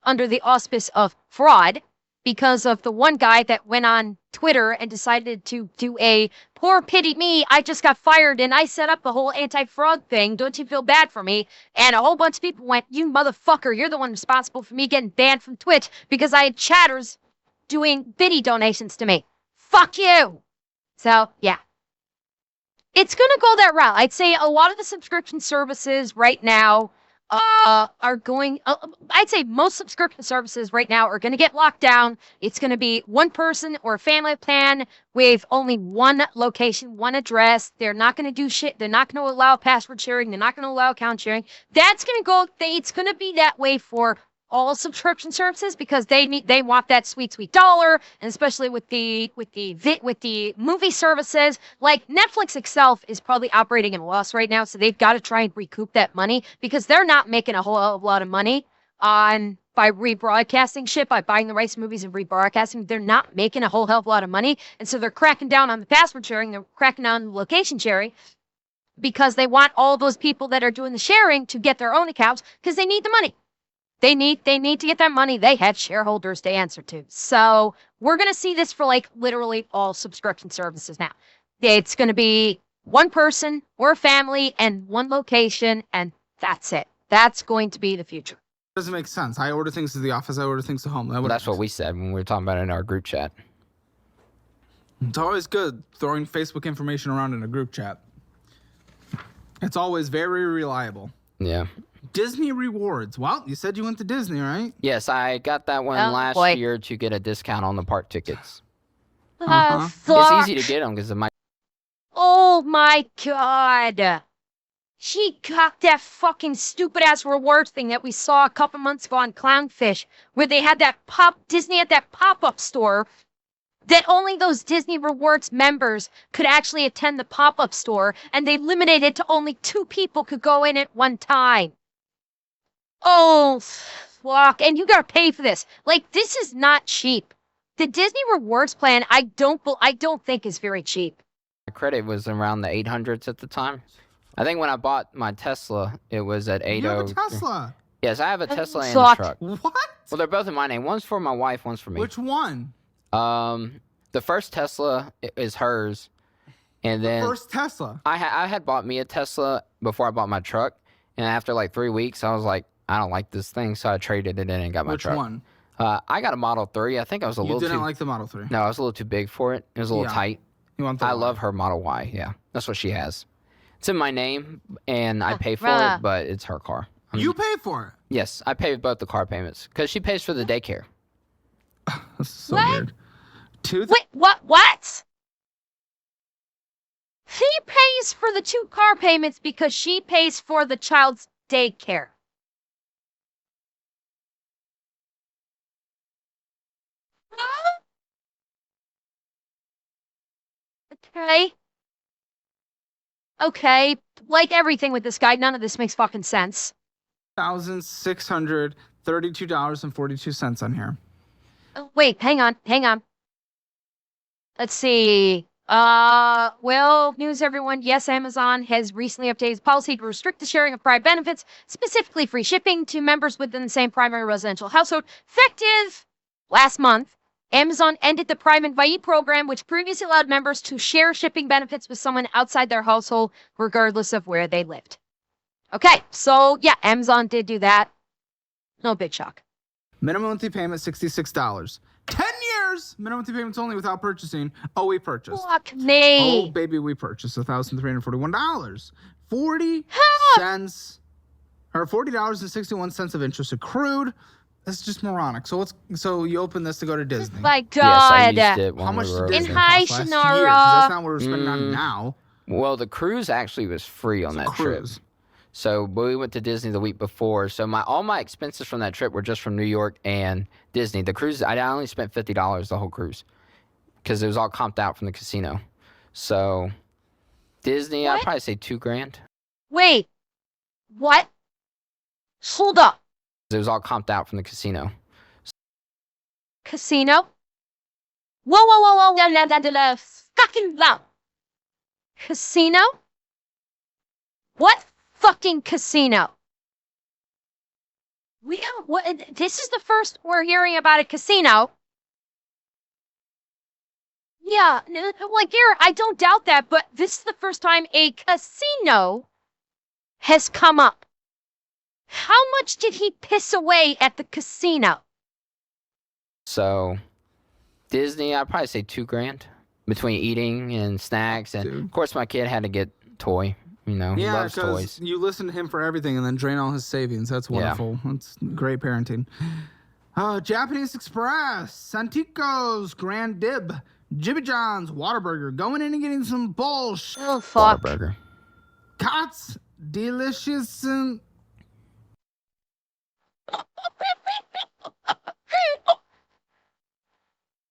under the auspice of fraud because of the one guy that went on Twitter and decided to do a poor pity me, I just got fired and I set up the whole anti-fraud thing, don't you feel bad for me? And a whole bunch of people went, you motherfucker, you're the one responsible for me getting banned from Twitch because I had chatters doing biddy donations to me. Fuck you! So, yeah. It's gonna go that route. I'd say a lot of the subscription services right now are going, I'd say most subscription services right now are going to get locked down. It's going to be one person or a family plan with only one location, one address. They're not going to do shit. They're not going to allow password sharing. They're not going to allow account sharing. That's going to go, it's going to be that way for all subscription services because they want that sweet dollar, and especially with the movie services, like Netflix itself is probably operating in a loss right now, so they've got to try and recoup that money because they're not making a whole lot of money by rebroadcasting shit, by buying the rights to movies and rebroadcasting. They're not making a whole hell of a lot of money. And so they're cracking down on the password sharing. They're cracking down on the location sharing because they want all those people that are doing the sharing to get their own accounts because they need the money. They need to get that money. They have shareholders to answer to. So we're going to see this for like literally all subscription services now. It's going to be one person or a family and one location, and that's it. That's going to be the future. Doesn't make sense. I order things to the office. I order things to home. Well, that's what we said when we were talking about it in our group chat. It's always good throwing Facebook information around in a group chat. It's always very reliable. Yeah. Disney rewards. Well, you said you went to Disney, right? Yes, I got that one last year to get a discount on the park tickets. Fuck. It's easy to get them because of my... Oh my god. She got that fucking stupid ass rewards thing that we saw a couple months ago on Clownfish, where they had that Disney had that pop-up store that only those Disney Rewards members could actually attend the pop-up store, and they limited it to only 2 people could go in at one time. Oh, fuck. And you gotta pay for this. Like, this is not cheap. The Disney Rewards plan, I don't think is very cheap. My credit was around the 800s at the time. I think when I bought my Tesla, it was at 80. You have a Tesla. Yes, I have a Tesla and a truck. What? Well, they're both in my name. One's for my wife, one's for me. Which one? The first Tesla is hers, and then First Tesla. I had bought me a Tesla before I bought my truck, and after like 3 weeks, I was like, I don't like this thing, so I traded it in and got my truck. Which one? I got a Model 3. I think I was a little too... You didn't like the Model 3? No, I was a little too big for it. It was a little tight. You want the I Y. love her Model Y. Yeah, that's what she has. It's in my name, and I pay for bruh. it, but it's her car. You pay for it? Yes, I pay both the car payments because she pays for the daycare. That's so What? weird. Wait, what? She pays for the 2 car payments because she pays for the child's daycare. Huh? Okay, like everything with this guy, none of this makes fucking sense. $1,632.42 on here. Oh, wait, hang on. Let's see. Well, news everyone. Yes, Amazon has recently updated its policy to restrict the sharing of Prime benefits, specifically free shipping to members within the same primary residential household. Effective last month, Amazon ended the Prime Invitee program, which previously allowed members to share shipping benefits with someone outside their household, regardless of where they lived. Okay, so yeah, Amazon did do that. No big shock. Minimum monthly payment, $66. 10 years! Minimum monthly payments only without purchasing. Oh, we purchased. Fuck me. Oh, baby, we purchased $1,341. 40 cents, or $40.61 of interest accrued. That's just moronic. So you open this to go to Disney. My Yes, I God. used it when How much we did were Disney In over high cost last Shannara. year? 'Cause that's not what we're spending on now. Well, the cruise actually was free on that trip. Cruise. So we went to Disney the week before. So all my expenses from that trip were just from New York and Disney. The cruise, I only spent $50 the whole cruise because it was all comped out from the casino. So Disney, I'd What? probably say $2,000. Wait. What? Hold up. It was all comped out from the casino. Casino? Whoa. La, fucking loud. Casino? What fucking casino? This is the first we're hearing about a casino. Yeah, like here, I don't doubt that, but this is the first time a casino has come up. How much did he piss away at the casino? So Disney, I'd probably say $2,000 between eating and snacks. And Dude. of course, my kid had to get toy. You know, he Yeah, loves toys. because you listen to him for everything and then drain all his savings. That's wonderful. That's great parenting. Japanese Express, Santikos, Grand Dib, Jimmy John's, Whataburger, going in and getting some bullshit. Oh, fuck. Burger. Cots, delicious and...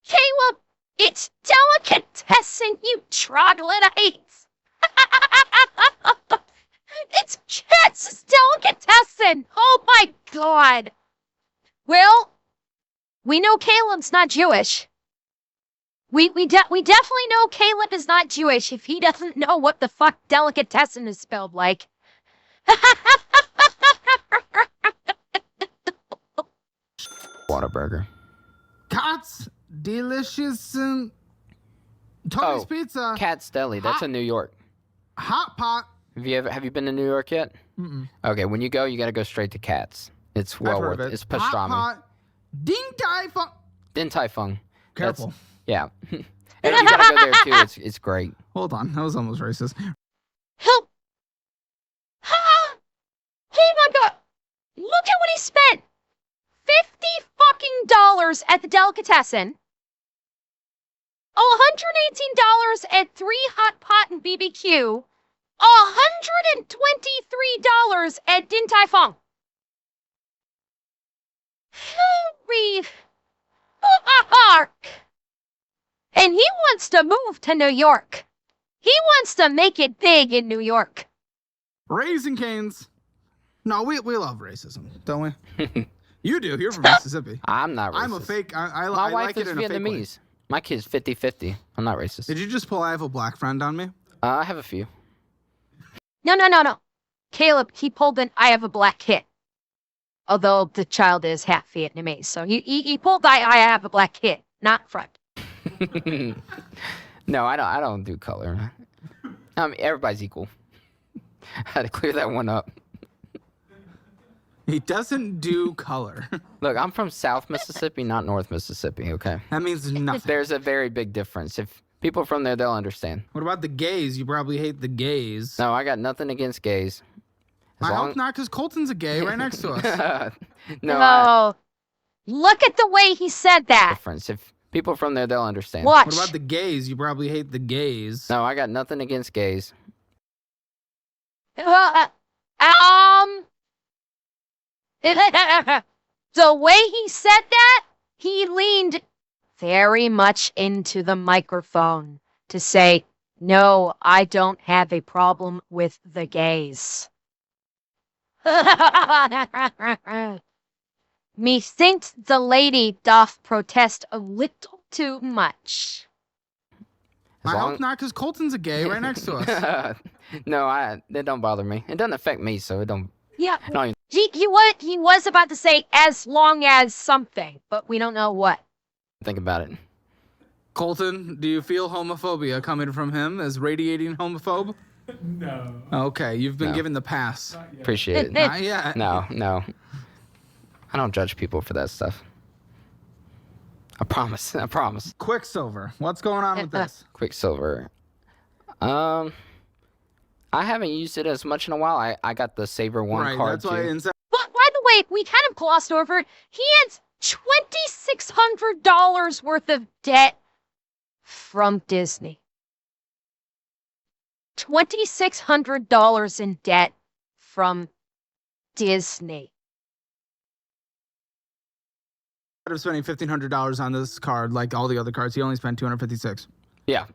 Caleb, it's delicatessen, you troglodytes. It's delicatessen. Oh my God. Well, we know Caleb's not Jewish. We definitely know Caleb is not Jewish if he doesn't know what the fuck delicatessen is spelled like. Whataburger. Katz, delicious, and Tony's Pizza. Cat's Deli. That's in New York. Hot Pot. Have you been to New York yet? Mm-mm. Okay, when you go, you gotta go straight to Cat's. It's well I've heard worth of it. It's Hot pastrami. Pot. Ding Tai Fung. Din Tai Fung. Careful. Yeah. And you gotta go there too. It's great. Hold on. That was almost racist. Help! Oh my god! Look at what he spent! $50 at the delicatessen. $118 at 3 Hot Pot and BBQ. $123 at Din Tai Fung. And he wants to move to New York. He wants to make it big in New York. Raising Canes. No, we love racism, don't we? You do. You're from Mississippi. I'm not racist. I'm a fake. I My like wife it is in a fake way. Vietnamese. My kid's 50-50. I'm not racist. Did you just pull I have a black friend on me? I have a few. No. Caleb, he pulled an I have a black kid. Although the child is half Vietnamese. So he pulled I have a black kid, not front. No, I don't do color. I mean, everybody's equal. I had to clear that one up. He doesn't do color. Look, I'm from South Mississippi, not North Mississippi, okay? That means nothing. There's a very big difference. If people from there, they'll understand. What about the gays? You probably hate the gays. No, I got nothing against gays. I hope not, because Colton's a gay right next to us. No, Look at the way he said that. difference. If people from there, they'll understand. Watch. What about the gays? You probably hate the gays. No, I got nothing against gays. The way he said that, he leaned very much into the microphone to say, no, I don't have a problem with the gays. Methinks the lady doth protest a little too much. I hope not, because Colton's a gay right next to us. No, that don't bother me. It doesn't affect me, so it don't. Yeah, I don't even he was about to say as long as something, but we don't know what. think about it. Colton, do you feel homophobia coming from him as radiating homophobe? No. Okay, you've been No. given the pass. Appreciate it. Not yet. No. I don't judge people for that stuff. I promise. Quicksilver, what's going on with this? Quicksilver. I haven't used it as much in a while. I got the Saver One Right, card that's why too. But by the way, we kind of glossed over it. He has $2,600 worth of debt from Disney. $2,600 in debt from Disney. Instead of spending $1,500 on this card like all the other cards, he only spent $256. Yeah,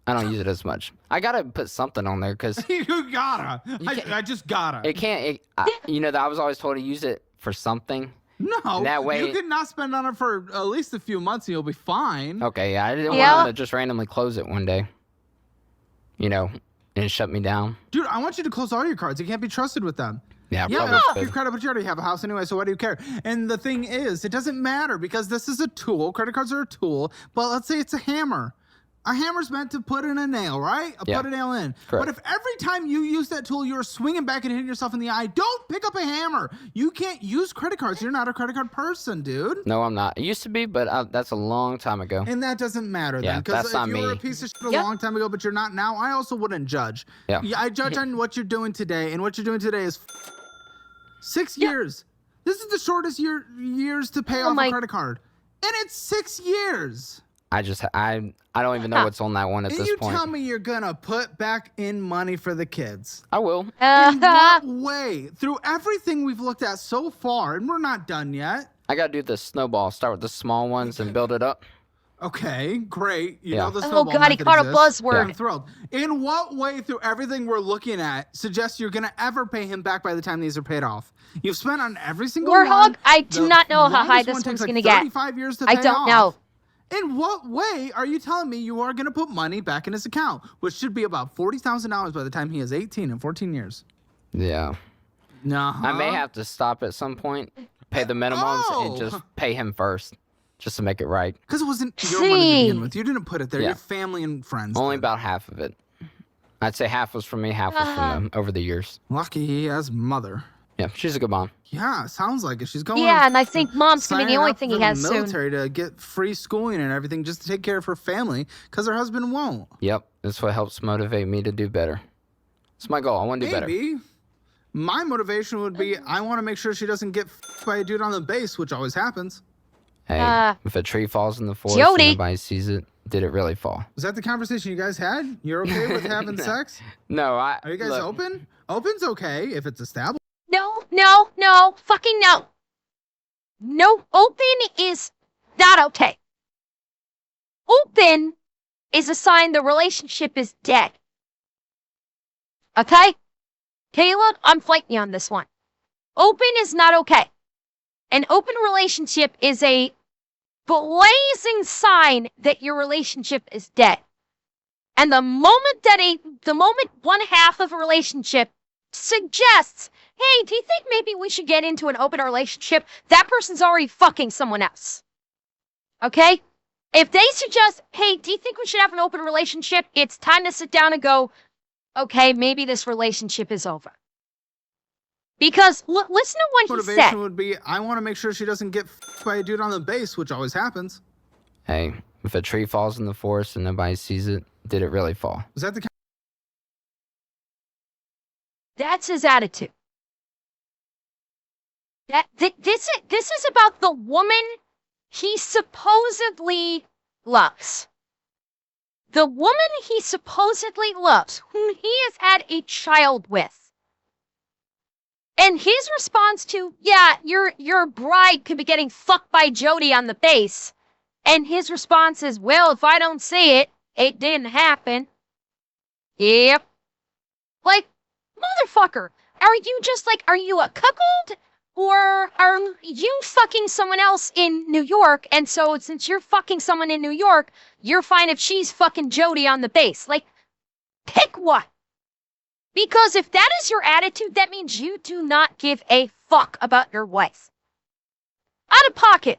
I don't use it as much. I gotta put something on there because You gotta. I just gotta. it can't. I was always told to use it for something. No, That way- you could not spend on it for at least a few months and you'll be fine. Okay, yeah, I didn't Yeah. want them to just randomly close it one day. And shut me down. Dude, I want you to close all your cards. You can't be trusted with them. Yeah, Yeah, probably fuck should. your credit, but you already have a house anyway, so why do you care? And the thing is, it doesn't matter because this is a tool. Credit cards are a tool, but let's say it's a hammer. A hammer's meant to put in a nail, right? Yeah. Put a nail in. Correct. But if every time you use that tool, you're swinging back and hitting yourself in the eye, don't pick up a hammer. You can't use credit cards. You're not a credit card person, dude. No, I'm not. It used to be, but that's a long time ago. And that doesn't matter Yeah, then. Because that's if not you were a me. piece of shit a Yep. long time ago, but you're not now, I also wouldn't judge. Yeah. I judge on what you're doing today, and what you're doing today is 6 years. This is the shortest years to pay Oh off my- a credit card. And it's 6 years. I don't even know what's on that one at And this you point. tell me you're gonna put back in money for the kids. I will. In what way? Through everything we've looked at so far, and we're not done yet. I gotta do the snowball. Start with the small ones and build it up. Okay, great. You Yeah. know the Oh snowball God, he method caught a exists. buzzword. I'm thrilled. In what way, through everything we're looking at, suggests you're gonna ever pay him back by the time these are paid off? You've spent on every single one. Warthog, I do The not know how high longest this one takes one's like gonna get. 35 years to I pay don't off. know. In what way are you telling me you are gonna put money back in his account, which should be about $40,000 by the time he is 18 in 14 years? Yeah. No. I may have to stop at some point, pay the minimums, and just pay him first, just to make it right. Because it wasn't your money to begin See. with. You didn't put it there. Yeah. Your family and friends. Only did. about half of it. I'd say half was from me, half was from them over the years. Lucky he has mother. Yeah, she's a good mom. Yeah, sounds like it. She's going. Yeah, and I think mom's gonna be the signing only up thing for he the has soon. military to get free schooling and everything just to take care of her family because her husband won't. Yep, that's what helps motivate me to do better. It's my goal. I want to do better. Maybe. My motivation would be I want to make sure she doesn't get by a dude on the base, which always happens. Hey, if a tree falls in the forest Jody. and nobody sees it, did it really fall? Was that the conversation you guys had? You're okay with having sex? No, Are you guys look, open? Open's okay if it's established. No, fucking no. No, open is not okay. Open is a sign the relationship is dead. Okay? Caleb, I'm fighting you on this one. Open is not okay. An open relationship is a blazing sign that your relationship is dead. And the moment one half of a relationship suggests, hey, do you think maybe we should get into an open relationship? That person's already fucking someone else. Okay? If they suggest, hey, do you think we should have an open relationship? It's time to sit down and go, okay, maybe this relationship is over. Because listen to what he Motivation said. would be I want to make sure she doesn't get by a dude on the base, which always happens. hey, if a tree falls in the forest and nobody sees it, did it really fall? Was that the That's his attitude. This is about the woman he supposedly loves. The woman he supposedly loves, whom he has had a child with. And his response to, yeah, your bride could be getting fucked by Jody on the base. And his response is, well, if I don't see it, it didn't happen. Yep. Like, motherfucker, are you a cuckold? Or are you fucking someone else in New York? And so since you're fucking someone in New York, you're fine if she's fucking Jody on the base. Like, pick one. Because if that is your attitude, that means you do not give a fuck about your wife. Out of pocket.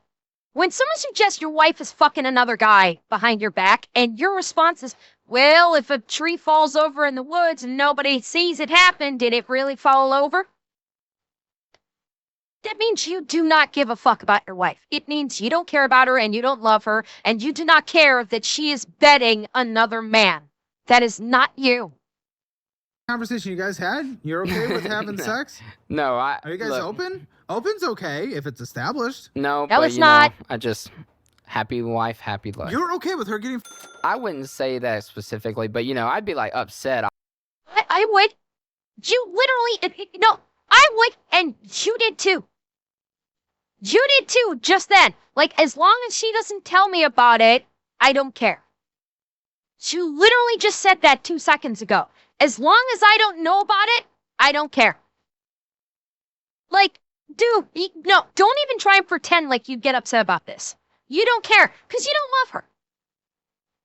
When someone suggests your wife is fucking another guy behind your back, and your response is, well, if a tree falls over in the woods and nobody sees it happen, did it really fall over? That means you do not give a fuck about your wife. It means you don't care about her and you don't love her, and you do not care that she is bedding another man. That is not you. conversation you guys had? You're okay with having No. sex? No, Are you guys look, open? Open's okay if it's established. No, No, but it's you not. know, I just happy wife, happy life. You're okay with her getting I wouldn't say that specifically, but you know, I'd be like upset. I would. You literally, no, I would, and you did too. You did too, just then. Like, as long as she doesn't tell me about it, I don't care. You literally just said that 2 seconds ago. As long as I don't know about it, I don't care. Like, dude, no, don't even try and pretend like you get upset about this. You don't care, because you don't love her.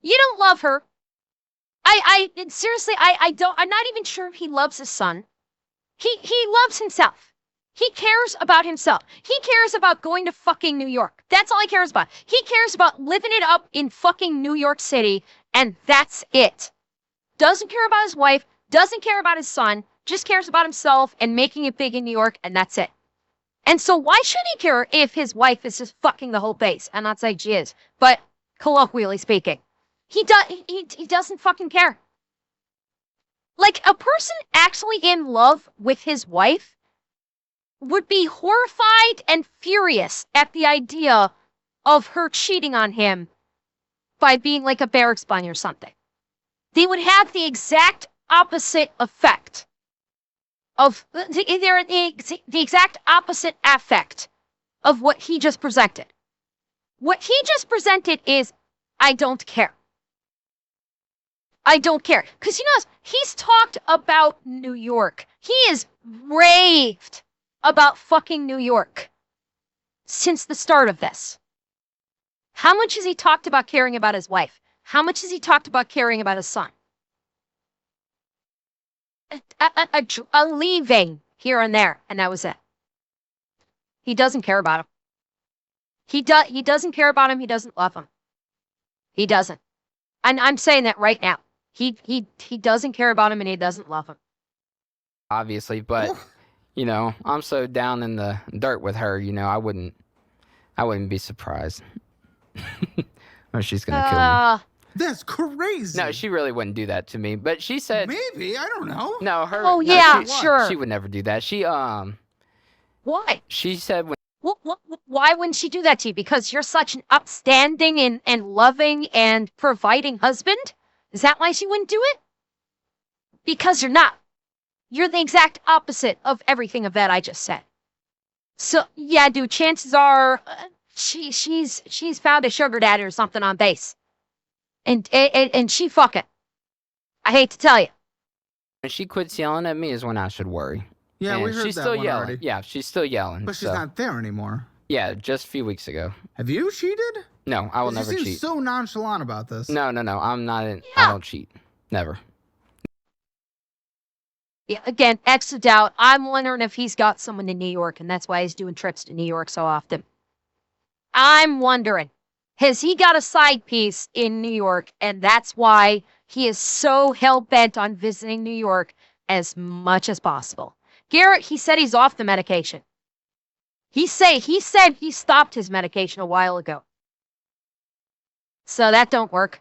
You don't love her. Seriously, I'm not even sure if he loves his son. He loves himself. He cares about himself. He cares about going to fucking New York. That's all he cares about. He cares about living it up in fucking New York City, and that's it. Doesn't care about his wife, doesn't care about his son, just cares about himself and making it big in New York, and that's it. And so why should he care if his wife is just fucking the whole base? I'm not saying she is, but colloquially speaking. He doesn't fucking care. Like, a person actually in love with his wife would be horrified and furious at the idea of her cheating on him by being like a barracks bunny or something. They would have the exact opposite effect of the exact opposite affect of what he just presented. What he just presented is I don't care. I don't care. Because you know, he's talked about New York. He is raved about fucking New York since the start of this. How much has he talked about caring about his wife? How much has he talked about caring about his son? A leaving here and there, and that was it. He doesn't care about him. He doesn't care about him. He doesn't love him. He doesn't. And I'm saying that right now. He doesn't care about him, and he doesn't love him. Obviously, but you know, I'm so down in the dirt with her. You know, I wouldn't be surprised. Or she's gonna kill me. That's crazy. No, she really wouldn't do that to me. But she said Maybe, I don't know. no. Her. Oh no, yeah, she, sure. She would never do that. Why? She said when Why wouldn't she do that to you? Because you're such an upstanding and loving and providing husband? Is that why she wouldn't do it? Because you're not. You're the exact opposite of everything of that I just said. So yeah, dude, chances are she's found a sugar daddy or something on base, and she fucking. I hate to tell you. she quits yelling at me is when I should worry. Yeah, And we heard she's that still one yelling. already. Yeah, she's still yelling. But she's so- not there anymore. Yeah, just a few weeks ago. Have you cheated? No, I will 'Cause never you seem cheat. so nonchalant about this. No, I'm not. I Yeah. don't cheat. Never. Yeah, again, X of doubt. I'm wondering if he's got someone in New York, and that's why he's doing trips to New York so often. I'm wondering, has he got a side piece in New York, and that's why he is so hell-bent on visiting New York as much as possible? Garrett, he said he's off the medication. He said he stopped his medication a while ago. So that don't work.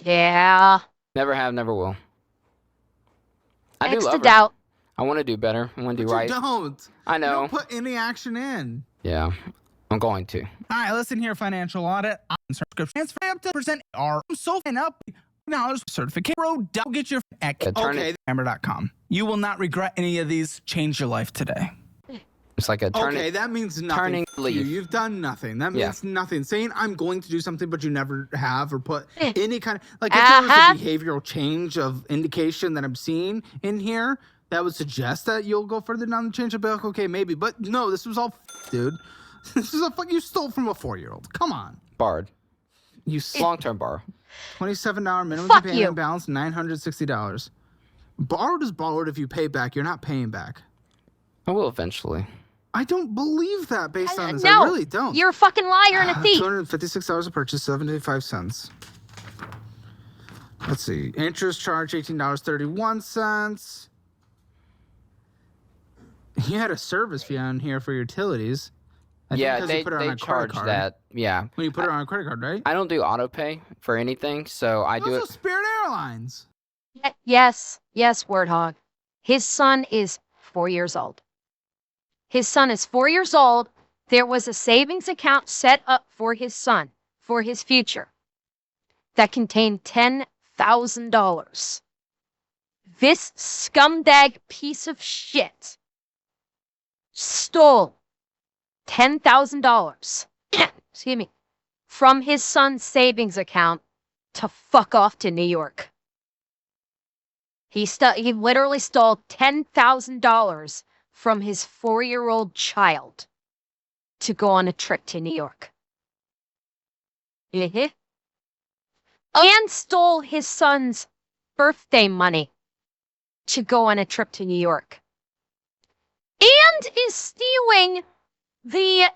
Yeah. Never have, never will. I do X love to her. doubt. I want to do better. I want to do But right. you don't. I You know. don't put any action in. Yeah, I'm going to. All right, listen here, financial audit. On subscription, transfer up to percent are so fan up. $9 certificate. Bro, don't get your at turn it- okayhammer.com. You will not regret any of these. Change your life today. It's like a turning. Okay, that means nothing. turning for you. leaf. You've done nothing. That Yeah. means nothing. Saying I'm going to do something, but you never have, or put Eh. any kind of like if there was Uh-huh. a behavioral change of indication that I'm seeing in here, that would suggest that you'll go further down the change. I'll be like, okay, maybe, but no, this was all, dude. This is a fuck. You stole from a 4-year-old. Come on, Barred. you Long-term borrow. $27 minimum Fuck payment you. balance, $960. Borrowed is borrowed. If you pay back, you're not paying back. I will eventually. I don't believe that based on this. No, I really don't. You're a fucking liar and a thief. $256 a purchase, 75 cents. Let's see. Interest charge, $18.31. You had a service fee on here for utilities. I think Yeah, 'cause they you put it on a credit charge card. that. Yeah. When you put it on a credit card, right? I don't do auto pay for anything, so I do Also, it. Spirit Airlines. Yes, Wordhog. His son is 4 years old. His son is 4 years old. There was a savings account set up for his son, for his future, that contained $10,000. This scumdag piece of shit stole $10,000, excuse me, from his son's savings account to fuck off to New York. He literally stole $10,000 from his 4-year-old child to go on a trip to New York. And stole his son's birthday money to go on a trip to New York. And is stealing the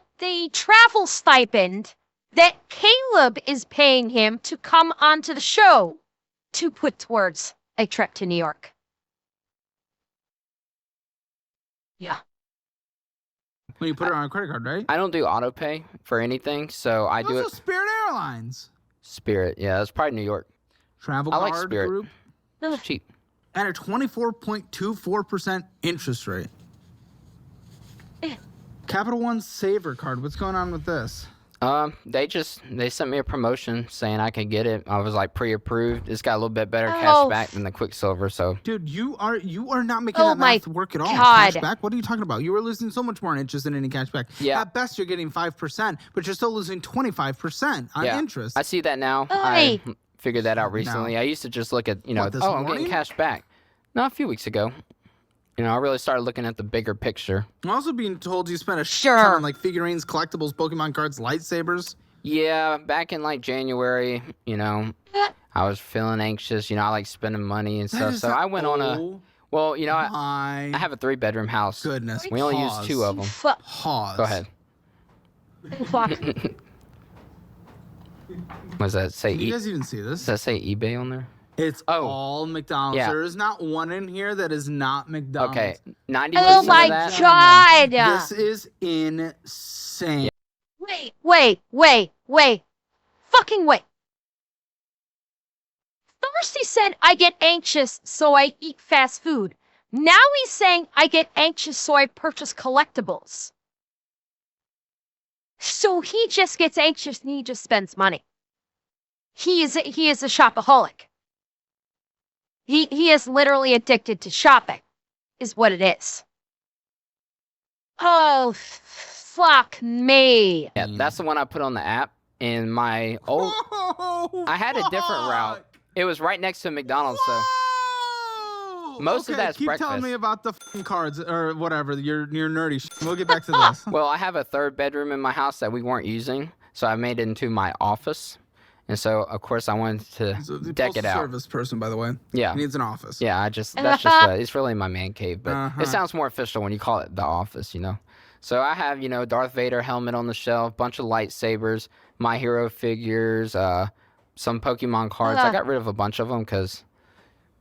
travel stipend that Caleb is paying him to come onto the show to put towards a trip to New York. Yeah. When you put it on a credit card, right? I don't do auto pay for anything, so I do Also, it. Spirit Airlines. Spirit. Yeah, that's probably New York. Travel I like card Spirit. group Ugh. It's cheap. at a 24.24% interest rate. Eh. Capital One Saver card. What's going on with this? They sent me a promotion saying I could get it. I was like pre-approved. It's got a little bit better cash Oh, back than the Quicksilver, so Dude, you are not making Oh that my math work at all. God. Cash back? What are you talking about? You were losing so much more in interest than any cash back. Yeah. At best, you're getting 5%, but you're still losing 25% on yeah. interest. I see that now. Hey. I figured that out recently. I used to just look at, What, this I'm getting morning? cash back. No, a few weeks ago. I really started looking at the bigger picture. I'm also being told you spent a Sure. ton on like figurines, collectibles, Pokemon cards, lightsabers. Yeah, back in like January, I was feeling anxious. I like spending money and stuff. So I went on a. Well, I My have a 3-bedroom house. goodness. We only use Pause. 2 of them. Pause. Go ahead. Fuck. Was that say? Can you guys even see this? Does that say eBay on there? It's Oh. all McDonald's. Yeah. There is not one in here that is not McDonald's. Okay, 90% Oh of my that. God. This is insane. Wait. Fucking wait. First he said I get anxious, so I eat fast food. Now he's saying I get anxious, so I purchase collectibles. So he just gets anxious and he just spends money. He is a shopaholic. He is literally addicted to shopping, is what it is. Oh, fuck me. Yeah, that's the one I put on the app. In my old, Whoa, I had a different route. fuck. It was right next to McDonald's, so Whoa! Most of Okay, that's keep telling breakfast. me about the f***ing cards or whatever. Your nerdy shit. We'll get back to this. well, I have a 3rd bedroom in my house that we weren't using, so I made it into my office, and so of course I wanted to So the deck it postal out. service person, by the way. Yeah. He needs an office. Yeah, that's just it's really my man cave, but Uh-huh. it sounds more official when you call it the office, So I have, Darth Vader helmet on the shelf, bunch of lightsabers, My Hero figures, some Pokemon cards. I got rid of a bunch of them because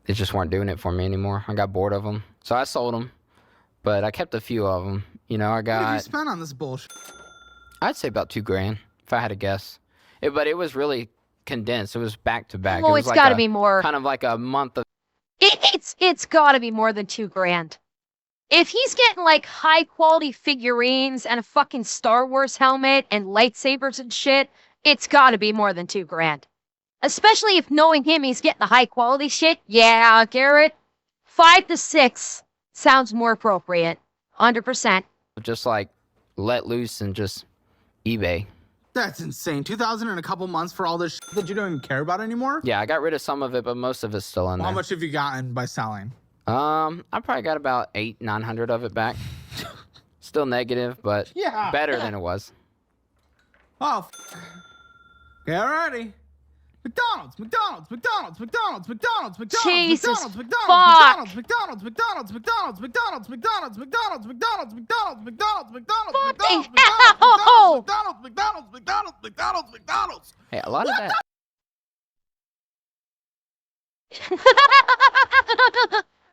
they just weren't doing it for me anymore. I got bored of them, so I sold them. But I kept a few of them. I What have you got, spent on this bullshit? I'd say about $2,000 if I had to guess. But it was really condensed. It was back to back. Oh, It was it's like gotta a- be more. Kind of like a month of. It's gotta be more than $2,000. If he's getting like high quality figurines and a fucking Star Wars helmet and lightsabers and shit, it's gotta be more than $2,000. Especially if knowing him, he's getting the high quality shit. Yeah, Garrett, 5 to 6 sounds more appropriate. 100%. Just like let loose and just eBay. That's insane. 2,000 in a couple months for all this shit that you don't even care about anymore? Yeah, I got rid of some of it, but most of it's still in Well, there. how much have you gotten by selling? I probably got about 800-900 of it back. Still negative, but Yeah. better than it was. Oh, okay, alrighty. McDonald's. Jesus fuck. Fucking hell. Hey, a lot of that.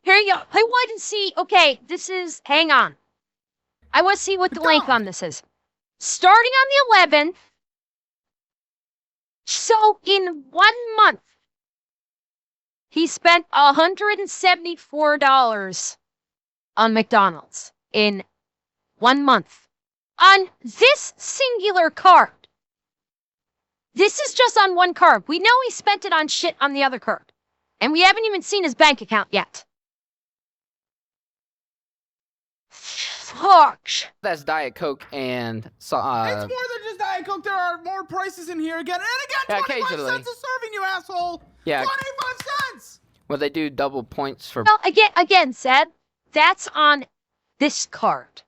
Here you go. I want to see. Okay, this is. Hang on. I want to see what the length on this is. Starting on the 11th. So in 1 month, he spent $174 on McDonald's in 1 month on this singular card. This is just on one card. We know he spent it on shit on the other card. And we haven't even seen his bank account yet. Fuck. That's Diet Coke and It's more than just Diet Coke. There are more prices in here again. And again, Yeah, 25 occasionally. cents a serving, you asshole. Yeah. 25 cents. well, they do double points for. Well, again, said that's on this card.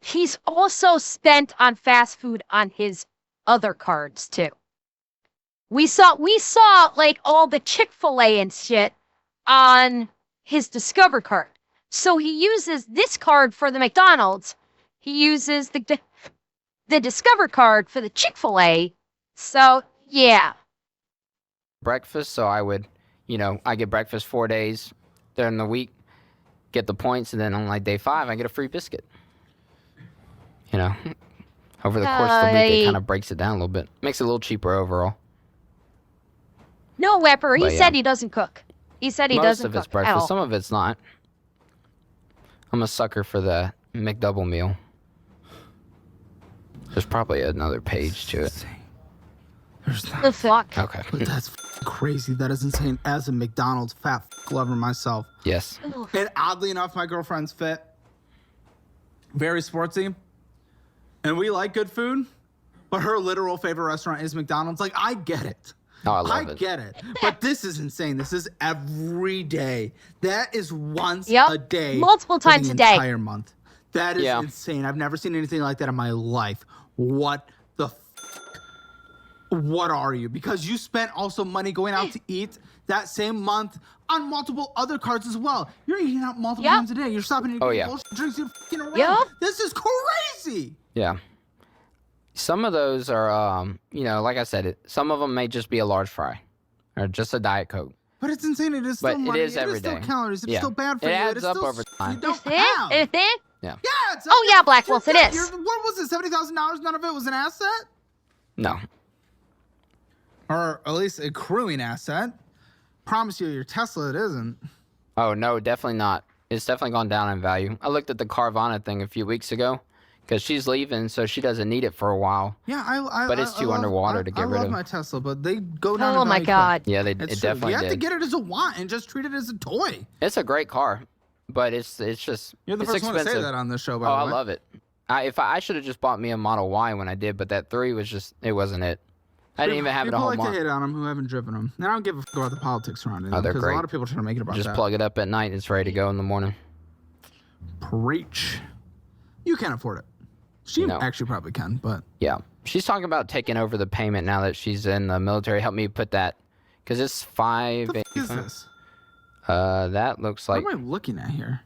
He's also spent on fast food on his other cards too. We saw like all the Chick-fil-A and shit on his Discover card. So he uses this card for the McDonald's. He uses the Discover card for the Chick-fil-A. So, yeah. breakfast, so I would, I get breakfast 4 days during the week, get the points, and then on like day 5, I get a free biscuit. Over the course of the week, it kind of breaks it down a little bit. Makes it a little cheaper overall. No, Wepper, he But, yeah. said he doesn't cook. He said he Most doesn't of it's cook at breakfast, all. some of it's not. I'm a sucker for the McDouble meal. There's probably another page to it. There's not. The fuck? Okay. But that's crazy. That is insane. As a McDonald's fat lover myself. Yes. And oddly enough, my girlfriend's fit. Very sportsy. And we like good food. But her literal favorite restaurant is McDonald's. Like, I get it. Oh, I love I it. get it. But this is insane. This is every day. That is once Yep. a day. Multiple for times the a day. entire month. That is Yeah. insane. I've never seen anything like that in my life. What the what are you? Because you spent also money going out to eat that same month on multiple other cards as well. You're eating out multiple Yep. times a day. You're stopping and Oh, getting yeah. bullshit drinks you fucking around. Yep. This is crazy. Yeah. Some of those are, like I said, some of them may just be a large fry or just a Diet Coke. But it's insane. It is But still it money. is It every is still day. calories. It's Yeah. still bad for It you. adds is up still over time. You don't Is it? have. Is it? Yeah. Yeah. It's Oh, yeah, Black Wolf, it is. What was it? $70,000? None of it was an asset? No. Or at least a accruing asset. Promise you, your Tesla, it isn't. Oh, no, definitely not. It's definitely gone down in value. I looked at the Carvana thing a few weeks ago because she's leaving, so she doesn't need it for a while. Yeah, I But it's too underwater to get rid I love of. my Tesla, but they go down. Oh in my value quick. God. Yeah, it It's true. definitely You have to did. get it as a want and just treat it as a toy. It's a great car, but it's just You're the it's first one to expensive. say that on this show, by Oh, the I way. love it. I should have just bought me a Model Y when I did, but that 3 was just it wasn't it. I didn't even have it a People whole like month. to hate on them who haven't driven them. And I don't give a fuck about the politics surrounding them they're because a great. lot of people are trying to make it about Just that. plug it up at night and it's ready to go in the morning. Preach. You can't afford it. She No. actually probably can, but Yeah. She's talking about taking over the payment now that she's in the military. Help me put that because it's what the fuck is this? That looks like What am I looking at here?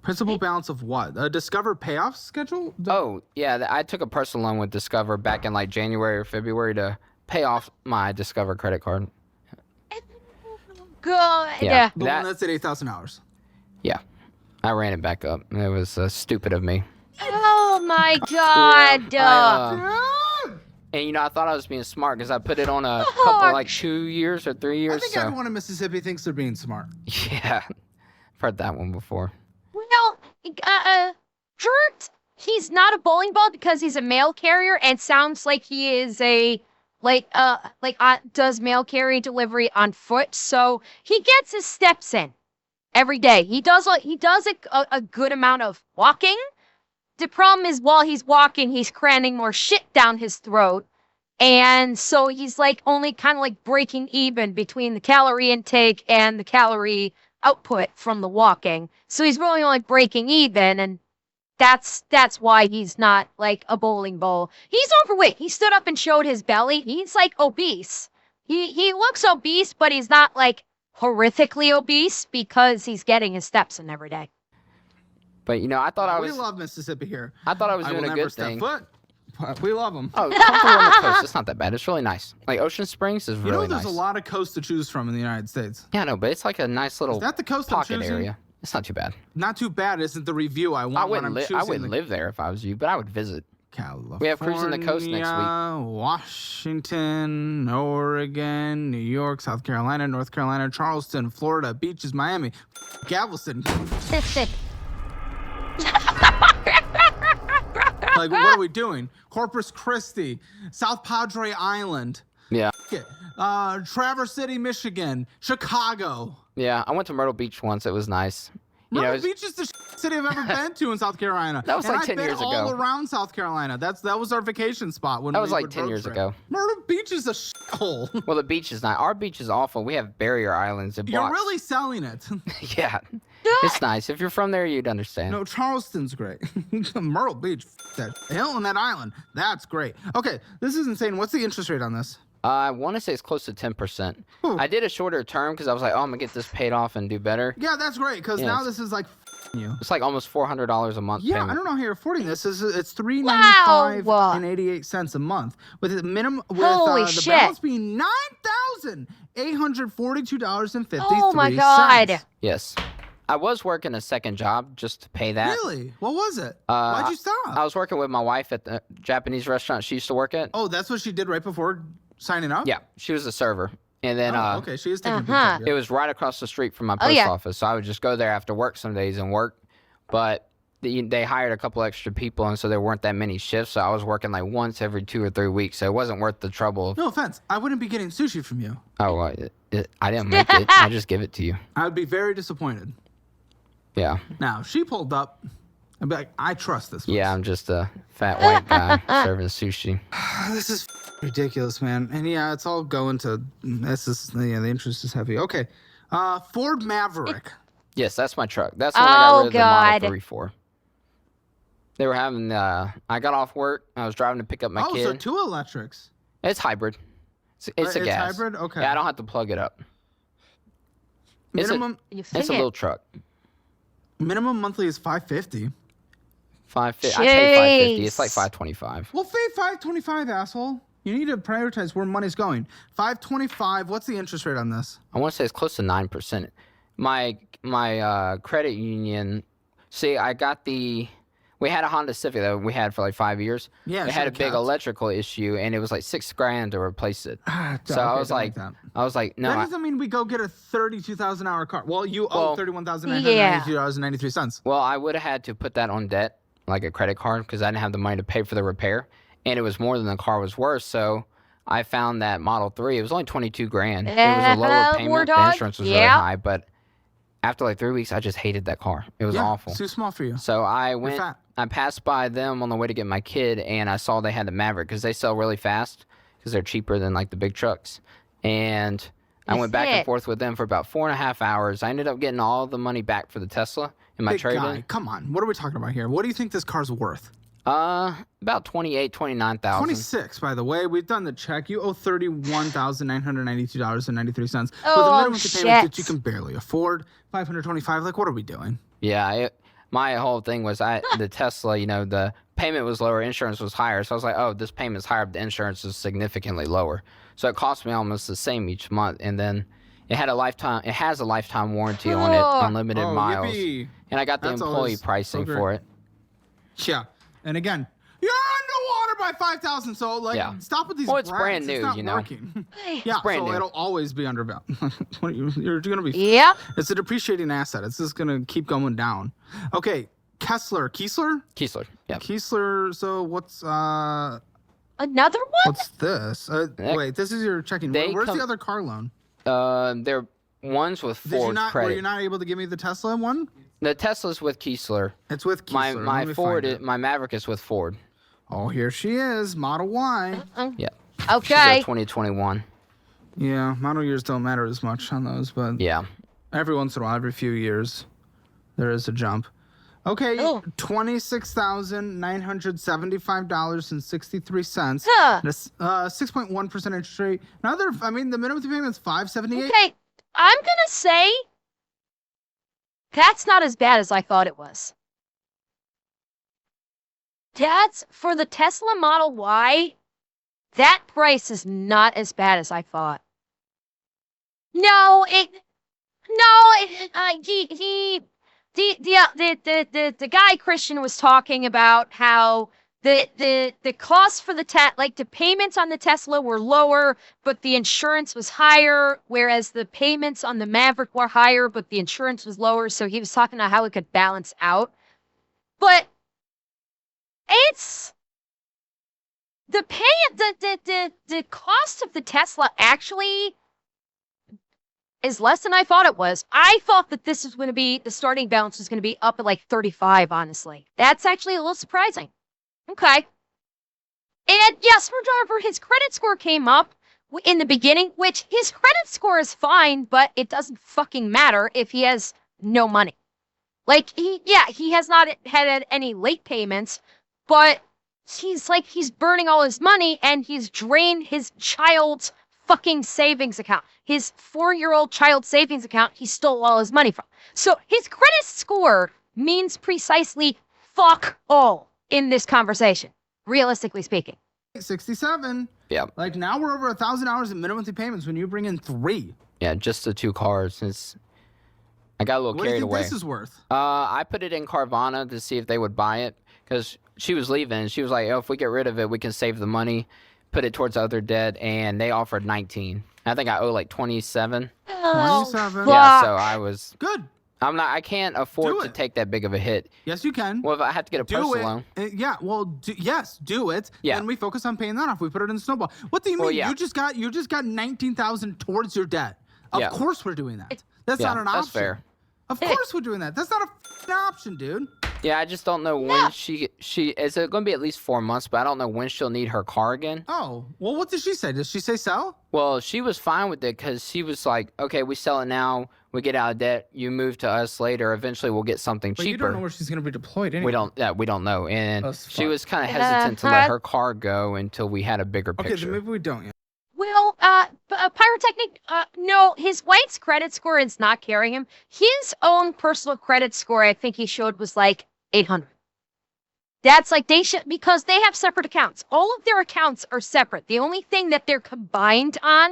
Principal balance of what? A Discover payoff schedule? Oh, yeah, I took a personal loan with Discover back in like January or February to pay off my Discover credit card. Good. Yeah. The That- one that's at $8,000. Yeah. I ran it back up. It was stupid of me. Oh my God. And I thought I was being smart because I put it on a couple like 2 years or 3 years. I think so everyone in Mississippi thinks they're being smart. yeah, I've heard that one before. Well, Kurt, he's not a bowling ball because he's a mail carrier and sounds like he is a does mail carry delivery on foot. So he gets his steps in every day. He does a good amount of walking. The problem is while he's walking, he's cramming more shit down his throat. And so he's like only kind of like breaking even between the calorie intake and the calorie output from the walking. So he's really only breaking even, and that's why he's not like a bowling ball. He's overweight. He stood up and showed his belly. He's like obese. He looks obese, but he's not like horrifically obese because he's getting his steps in every day. But I thought I We was love Mississippi here. I thought I was I doing will a never good step thing. foot, but we love them. Oh, comfortable on the coast. It's not that bad. It's really nice. Like Ocean Springs is You know, really there's nice. a lot of coasts to choose from in the United States. Yeah, no, but it's like a nice little Is that the coast I'm pocket choosing? area. It's not too bad. Not too bad. Isn't the review I want I when I'm wouldn't choosing I wouldn't the live there if I was you, but I would visit. California, We have Cruising the Coast next week. Washington, Oregon, New York, South Carolina, North Carolina, Charleston, Florida, beaches, Miami, Galveston. Like, what are we doing? Corpus Christi, South Padre Island, Yeah. Traverse City, Michigan, Chicago. Yeah, I went to Myrtle Beach once. It was nice. Myrtle it's- Beach is the city I've ever been to in South Carolina. That was and like I've 10 been years all ago. around South Carolina. That was our vacation spot when That we was like would 10 road years trip. ago. Myrtle Beach is a hole. Well, the beach is nice. Our beach is awful. We have barrier islands and You're blocks. really selling it. Yeah. It's nice. If you're from there, you'd understand. No, Charleston's great. Myrtle Beach, that hill and that island, that's great. Okay, this is insane. What's the interest rate on this? I want to say it's close to 10%. Ooh. I did a shorter term because I was like, oh, I'm going to get this paid off and do better. Yeah, that's great because Yeah, now it's- this is like you. It's like almost $400 a month Yeah, payment. I don't know how you're affording this. It's $395 Wow. and 88 cents a month with the minimum Holy the shit. balance being $9,842.53. Oh my God. Yes. I was working a second job just to pay that. Really? What was it? Uh, Why'd you stop? I was working with my wife at the Japanese restaurant she used to work at. Oh, that's what she did right before signing up? Yeah, she was a server. And then Oh, okay, she is taking a big Uh-huh. job, it yeah. was right across the street from my Oh, post yeah. office. So I would just go there after work some days and work. But they hired a couple extra people, and so there weren't that many shifts. So I was working like once every 2 or 3 weeks. So it wasn't worth the trouble. No offense. I wouldn't be getting sushi from you. Oh, well, I didn't make it. I just give it to you. I would be very disappointed. Yeah. Now, if she pulled up, I'd be like, I trust this place. Yeah, I'm just a fat white guy serving sushi. This is ridiculous, man. And yeah, it's all going to, the interest is heavy. Okay. Ford Maverick. Yes, that's my truck. That's what I got rid of the Model God. 3 for. They were having, I got off work. I was driving to pick up my kid. So 2 electrics. It's hybrid. It's a It's gas. hybrid? Okay. Yeah, I don't have to plug it up. Minimum You It's think a little truck. minimum monthly is $550. $550. I pay $550. It's like Jeez. $525. Well, pay $525, asshole. You need to prioritize where money's going. $525. What's the interest rate on this? I want to say it's close to 9%. My credit union. See, I got the. We had a Honda Civic that we had for like 5 years. Yeah, it had a big electrical issue, and it was like $6,000 to replace it. So I was like, no. That doesn't mean we go get a 32,000-hour car. Well, you owe Well, $31,992.93. Well, I would have had to put that on debt, like a credit card, because I didn't have the money to pay for the repair, and it was more than the car was worth. So I found that Model 3. It was only $22,000. It was a lower War payment. The dog. insurance was really Yeah. high, but after like 3 weeks, I just hated that car. It was awful. It's too small for you. So I went. fat. I passed by them on the way to get my kid, and I saw they had the Maverick because they sell really fast because they're cheaper than like the big trucks. And I went back and forth with them for about 4.5 hours. I ended up getting all the money back for the Tesla in my Big trade-in. guy, come on. What are we talking about here? What do you think this car's worth? About 29,000. 26, by the way. We've done the check. You owe $31,992.93 with a Oh, minimum payment that you shit. can barely afford. $525. Like, what are we doing? Yeah, my whole thing was the Tesla, the payment was lower, insurance was higher. So I was like, oh, this payment's higher, but the insurance is significantly lower. So it cost me almost the same each month. And then it has a lifetime warranty on it, unlimited miles. Yippee. And I got the That's employee always pricing so for it. Yeah. And again, you're underwater by 5,000. So, like, Yeah. stop with these Well, it's brags. brand new, It's not you know. working. Yeah, brand so new. it'll always be undervalued. You're going to be... Yep. It's a depreciating asset. It's just going to keep going down. Okay, Keisler? Keisler, yeah. Keisler, so what's Another one? what's this? Wait, this is your checking. Where's the other car loan? They're ones with Were Ford credit. you not able to give me the Tesla one? The Tesla's with Keisler. It's with Keisler. My Let me Ford, find it. my Maverick is with Ford. Oh, here she is, Model Y. Yeah. Okay. 2021. Yeah, model years don't matter as much on those, but Yeah. every once in a while, every few years, there is a jump. Okay, Oh. $26,975.63. Huh. 6.1% interest rate. The minimum payment is $578. Okay. I'm gonna say that's not as bad as I thought it was. That's for the Tesla Model Y. That price is not as bad as I thought. The guy Christian was talking about how the cost for the payments on the Tesla were lower, but the insurance was higher, whereas the payments on the Maverick were higher, but the insurance was lower. So he was talking about how it could balance out. But it's the cost of the Tesla actually is less than I thought it was. I thought that this was going to be, the starting balance was going to be up at like 35, honestly. That's actually a little surprising. Okay. And yeah, Screwdriver, his credit score came up in the beginning, which his credit score is fine, but it doesn't fucking matter if he has no money. Like, he has not had any late payments, but he's burning all his money and he's drained his child's fucking savings account. His 4-year-old child savings account, he stole all his money from. So his credit score means precisely fuck all in this conversation, realistically speaking. 67. Yeah. Like, now we're over $1,000 in minimum payments when you bring in 3. Yeah, just the 2 cars. I got a little What do you carried think away. this is worth? I put it in Carvana to see if they would buy it because she was leaving. And she was like, oh, if we get rid of it, we can save the money, put it towards other debt. And they offered 19. I think I owe like 27. Oh, 27. Yeah, so fuck. I was... Good. I can't afford Do to it. take that big of a hit. Yes, you can. Well, if I have to get a Do personal it. loan. Yeah, well, yes, do it. Yeah. And we focus on paying that off. We put it in snowball. What do you mean? Well, yeah. You just got 19,000 towards your debt. Of Yeah. course we're doing that. That's Yeah, not an option. that's fair. Of course we're doing that. That's not a f***ing option, dude. Yeah, I just don't know when she is it going to be at least 4 months, but I don't know when she'll need her car again. Oh, well, what did she say? Did she say sell? Well, she was fine with it because she was like, okay, we sell it now, we get out of debt, you move to us later, eventually we'll get something But cheaper. you don't know where she's going to be deployed anyway. we don't know. And That's she fine. was kind of hesitant to let her car go until we had a bigger Okay, picture. then maybe we don't. Yeah. Well, Pyrotechnic, no, his wife's credit score is not carrying him. His own personal credit score, I think he showed, was like 800. That's like they should, because they have separate accounts. All of their accounts are separate. The only thing that they're combined on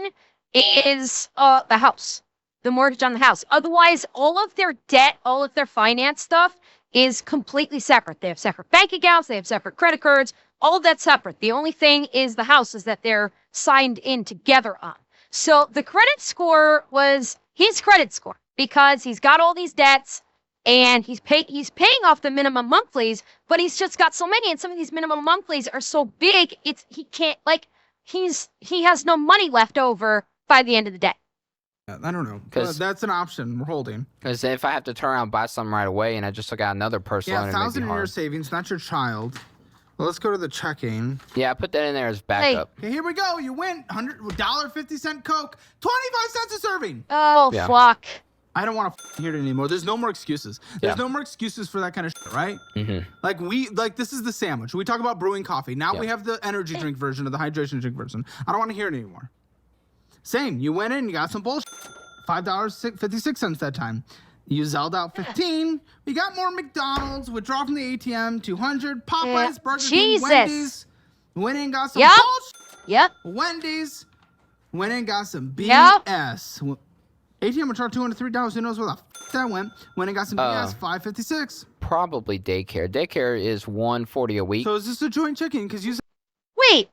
is the house, the mortgage on the house. Otherwise, all of their debt, all of their finance stuff is completely separate. They have separate bank accounts, they have separate credit cards, all of that's separate. The only thing is the house is that they're signed in together on. So the credit score was his credit score because he's got all these debts and he's paying off the minimum monthlies, but he's just got so many, and some of these minimum monthlies are so big, he can't, like, he has no money left over by the end of the day. I don't know. 'Cause- That's an option we're holding. Because if I have to turn around and buy something right away and I just took out another personal Yeah, loan, it makes 1,000 it in your hard. savings, not your child. Well, let's go to the checking. Yeah, I put that in there as backup. Okay, here we go. You win $100.50 Coke, 25 cents a serving. Oh, Yeah. fuck. I don't want to hear it anymore. There's no more excuses. There's Yeah. no more excuses for that kind of shit, right? Mm-hmm. Like this is the sandwich. We talk about brewing coffee. Now Yeah. we have the energy drink version of the hydration drink version. I don't want to hear it anymore. Same. You went in, you got some bullshit. $5.56 that time. You zelled out 15. We got more McDonald's. Withdraw from the ATM. 200. Popeyes, Burger King, Jesus. Wendy's. Went in, got some Yep. bullshit. Yep. Wendy's. Went in, got some Yep. BS. ATM would charge $203. Who knows where the that went? Went and got some BS. $5.56. Probably daycare. Daycare is $140 a week. So is this a joint chicken? Because you said Wait.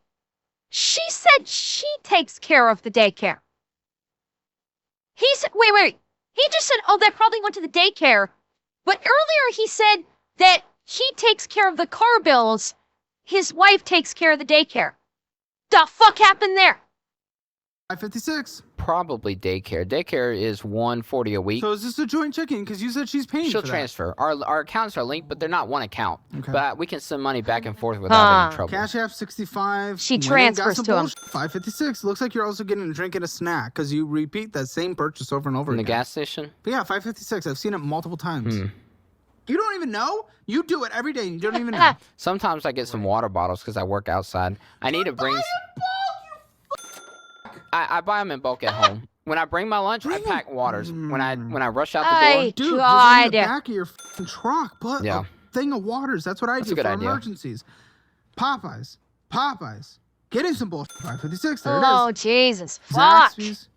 She said she takes care of the daycare. He said, wait. He just said, oh, that probably went to the daycare. But earlier he said that he takes care of the car bills. His wife takes care of the daycare. The fuck happened there? $5.56. Probably daycare. Daycare is $140 a week. So is this a joint chicken? Because you said she's paying She'll for that. transfer. Our accounts are linked, but they're not one account. Okay. But we can send money back and forth without any trouble. Cash App 65. She Went and got transfers some to him. bullshit, 556. Looks like you're also getting a drink and a snack because you repeat that same purchase over and over In the again. gas station? But yeah, 556. I've seen it multiple times. You don't even know? You do it every day and you don't even know. Sometimes I get some water bottles because I work outside. I need to bring. I buy them in bulk at home. When I bring my lunch, I pack waters. When I rush out the door, I- Dude, God. just in the back of your f***ing truck. Put Yeah. a thing of waters. That's what I That's do a good for idea. emergencies. Popeyes. Getting some bullshit. 556. There it Oh, is. Jesus. Fuck. Zaxby's.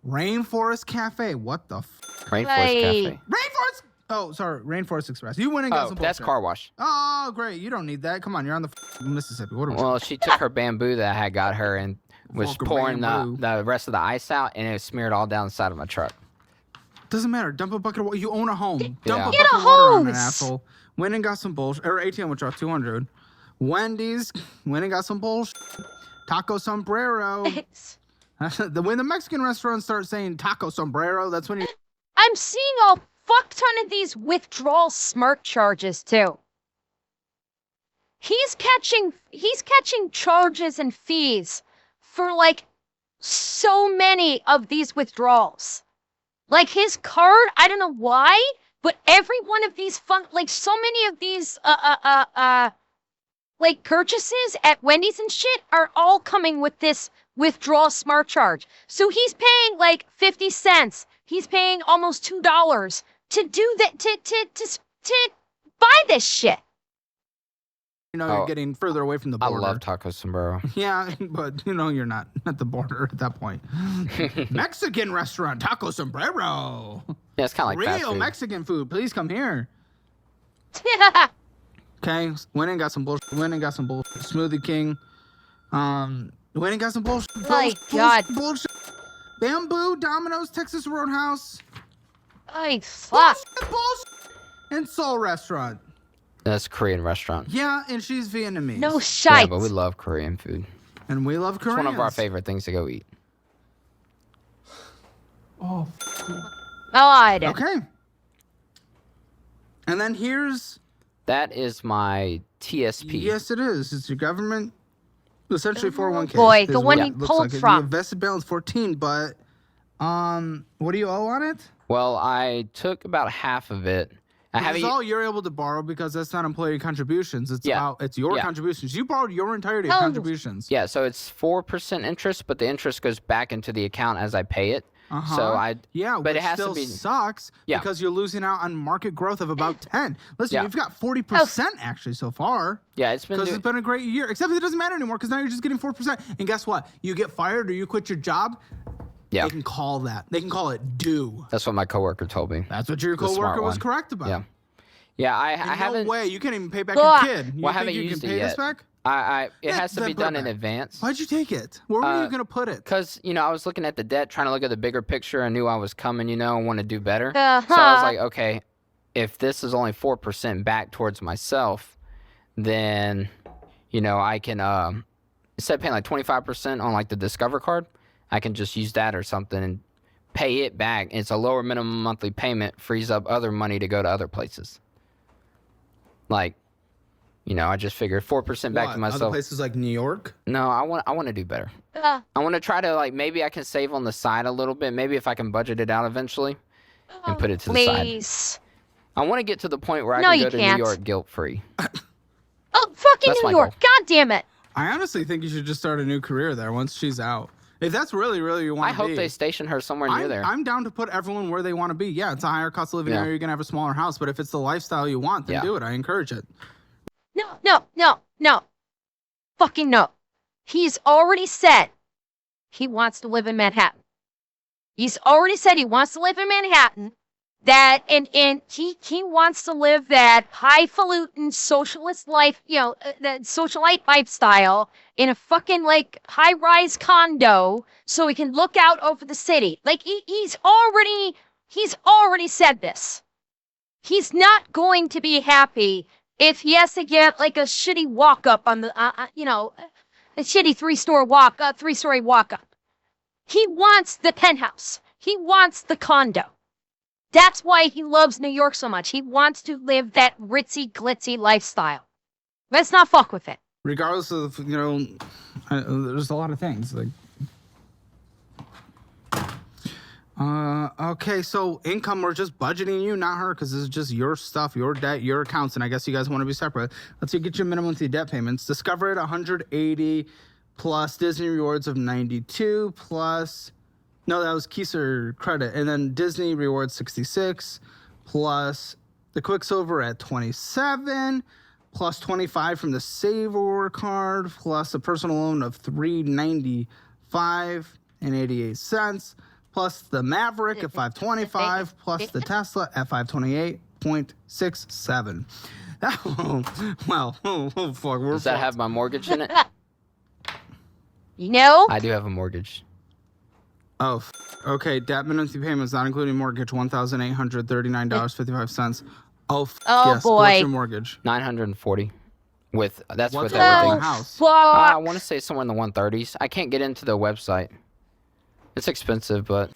Rainforest Cafe. What the f? Rainforest Hey. Cafe. Rainforest. Oh, sorry. Rainforest Express. You went and got Oh, some that's bullshit. car wash. Oh, great. You don't need that. Come on. You're on the Mississippi. What are we Well, she took her bamboo that I had got her and was Fucking pouring bamboo. the rest of the ice out, and it smeared all down the side of my truck. Doesn't matter. Dump a bucket of water. You own a home. Dump Yeah. a Get bucket a of water on an hose. asshole. Went and got some bullshit. Or ATM would charge 200. Wendy's. Went and got some bullshit. Taco Sombrero. When the Mexican restaurants start saying Taco Sombrero, that's when you. I'm seeing a fuck ton of these withdrawal smart charges too. He's catching charges and fees for like so many of these withdrawals. Like his card, I don't know why, but every one of these like so many of these like purchases at Wendy's and shit are all coming with this withdrawal smart charge. So he's paying like 50 cents. He's paying almost $2 to do that to buy this shit. You know, you're Oh, getting further away from the I border. love taco sombrero. Yeah, but you know you're not at the border at that point. Mexican restaurant, Taco Sombrero. Yeah, it's kind of like fast Real food. Mexican food. Please come here. Okay, went and got some bullshit. Went and got some bullshit. Smoothie King. Went and got some bullshit. My God. Bullshit. Bamboo, Domino's, Texas Roadhouse. I fuck. Bullshit. And Seoul restaurant. That's a Korean restaurant. Yeah, and she's Vietnamese. No Yeah, shite. but we love Korean food. And we love It's Koreans. one of our favorite things to go eat. Oh, Alright. okay. And then here's... That is my TSP. Yes, it is. It's your government... Essentially 401k. Boy, is the what one it you looks pulled like. The from. invested balance 14, but... what do you owe on it? Well, I took about half of it. I It's haven't. all you're able to borrow because that's not employee contributions. It's Yeah. it's your Yeah. contributions. You borrowed your entirety of Oh. contributions. Yeah, so it's 4% interest, but the interest goes back into the account as I pay it. So I. Yeah, but which it has to still be- sucks Yeah. because you're losing out on market growth of about 10. Listen, Yeah. you've got 40% actually so far. Yeah, it's been. Because it's been a great year. Except it doesn't matter anymore because now you're just getting 4%. And guess what? You get fired or you quit your job, Yeah, they can call that. They can call it due. that's what my coworker told me. That's what your The smart coworker was one. correct about. Yeah. Yeah, I And haven't. no way. You can't even pay back Ugh. your kid. You Well, I think haven't you used can it pay this yet. back? It Yeah, has to then be put it done in back. advance. Why'd you take it? Where were you going to put it? Because, I was looking at the debt, trying to look at the bigger picture. I knew I was coming, and want to do better. Uh-huh. So I was like, okay, if this is only 4% back towards myself, then, I can, instead of paying like 25% on like the Discover card, I can just use that or something and pay it back. It's a lower minimum monthly payment, frees up other money to go to other places. Like, I just figured 4% back to Other myself. places like New York? No, I want to do better. I want to try to maybe I can save on the side a little bit. Maybe if I can budget it out eventually and put it to the side. Please. I want to get to the point where I No, can you go to can't. New York guilt-free. Oh, fucking That's New my York. God damn it. I honestly think you should just start a new career there once she's out. If that's really, really you want I to hope be. they station her somewhere near there. I'm down to put everyone where they want to be. Yeah, it's a higher cost of living Yeah. area. You're going to have a smaller house. But if it's the lifestyle you want, then Yeah. do it. I encourage it. No. Fucking no. He's already said he wants to live in Manhattan. He's already said he wants to live in Manhattan. That and he wants to live that highfalutin socialist life, that socialite lifestyle in a fucking high-rise condo so he can look out over the city. Like he's already said this. He's not going to be happy if he has to get a shitty walk up on the a shitty three-story walk up. He wants the penthouse. He wants the condo. That's why he loves New York so much. He wants to live that ritzy, glitzy lifestyle. Let's not fuck with it. Regardless of, there's a lot of things. Okay, so income, we're just budgeting you, not her, because this is just your stuff, your debt, your accounts, and I guess you guys want to be separate. Let's see, get your minimum monthly debt payments. Discover it, 180 plus Disney rewards of 92 plus... No, that was Keiser credit. And then Disney rewards 66 plus the Quicksilver at 27 plus 25 from the Save Reward card plus a personal loan of $395 and 88 cents plus the Maverick at 525 plus the Tesla at 528.67. Well, fuck. Does that have my mortgage in it? I do have a mortgage. Oh, okay. Debt minimum payments not including mortgage, $1,839.55. Oh, Oh, yes. boy. What's your mortgage? 940. That's What's with it worth everything. in the house? I want to say somewhere in the 130s. I can't get into the website. It's expensive, but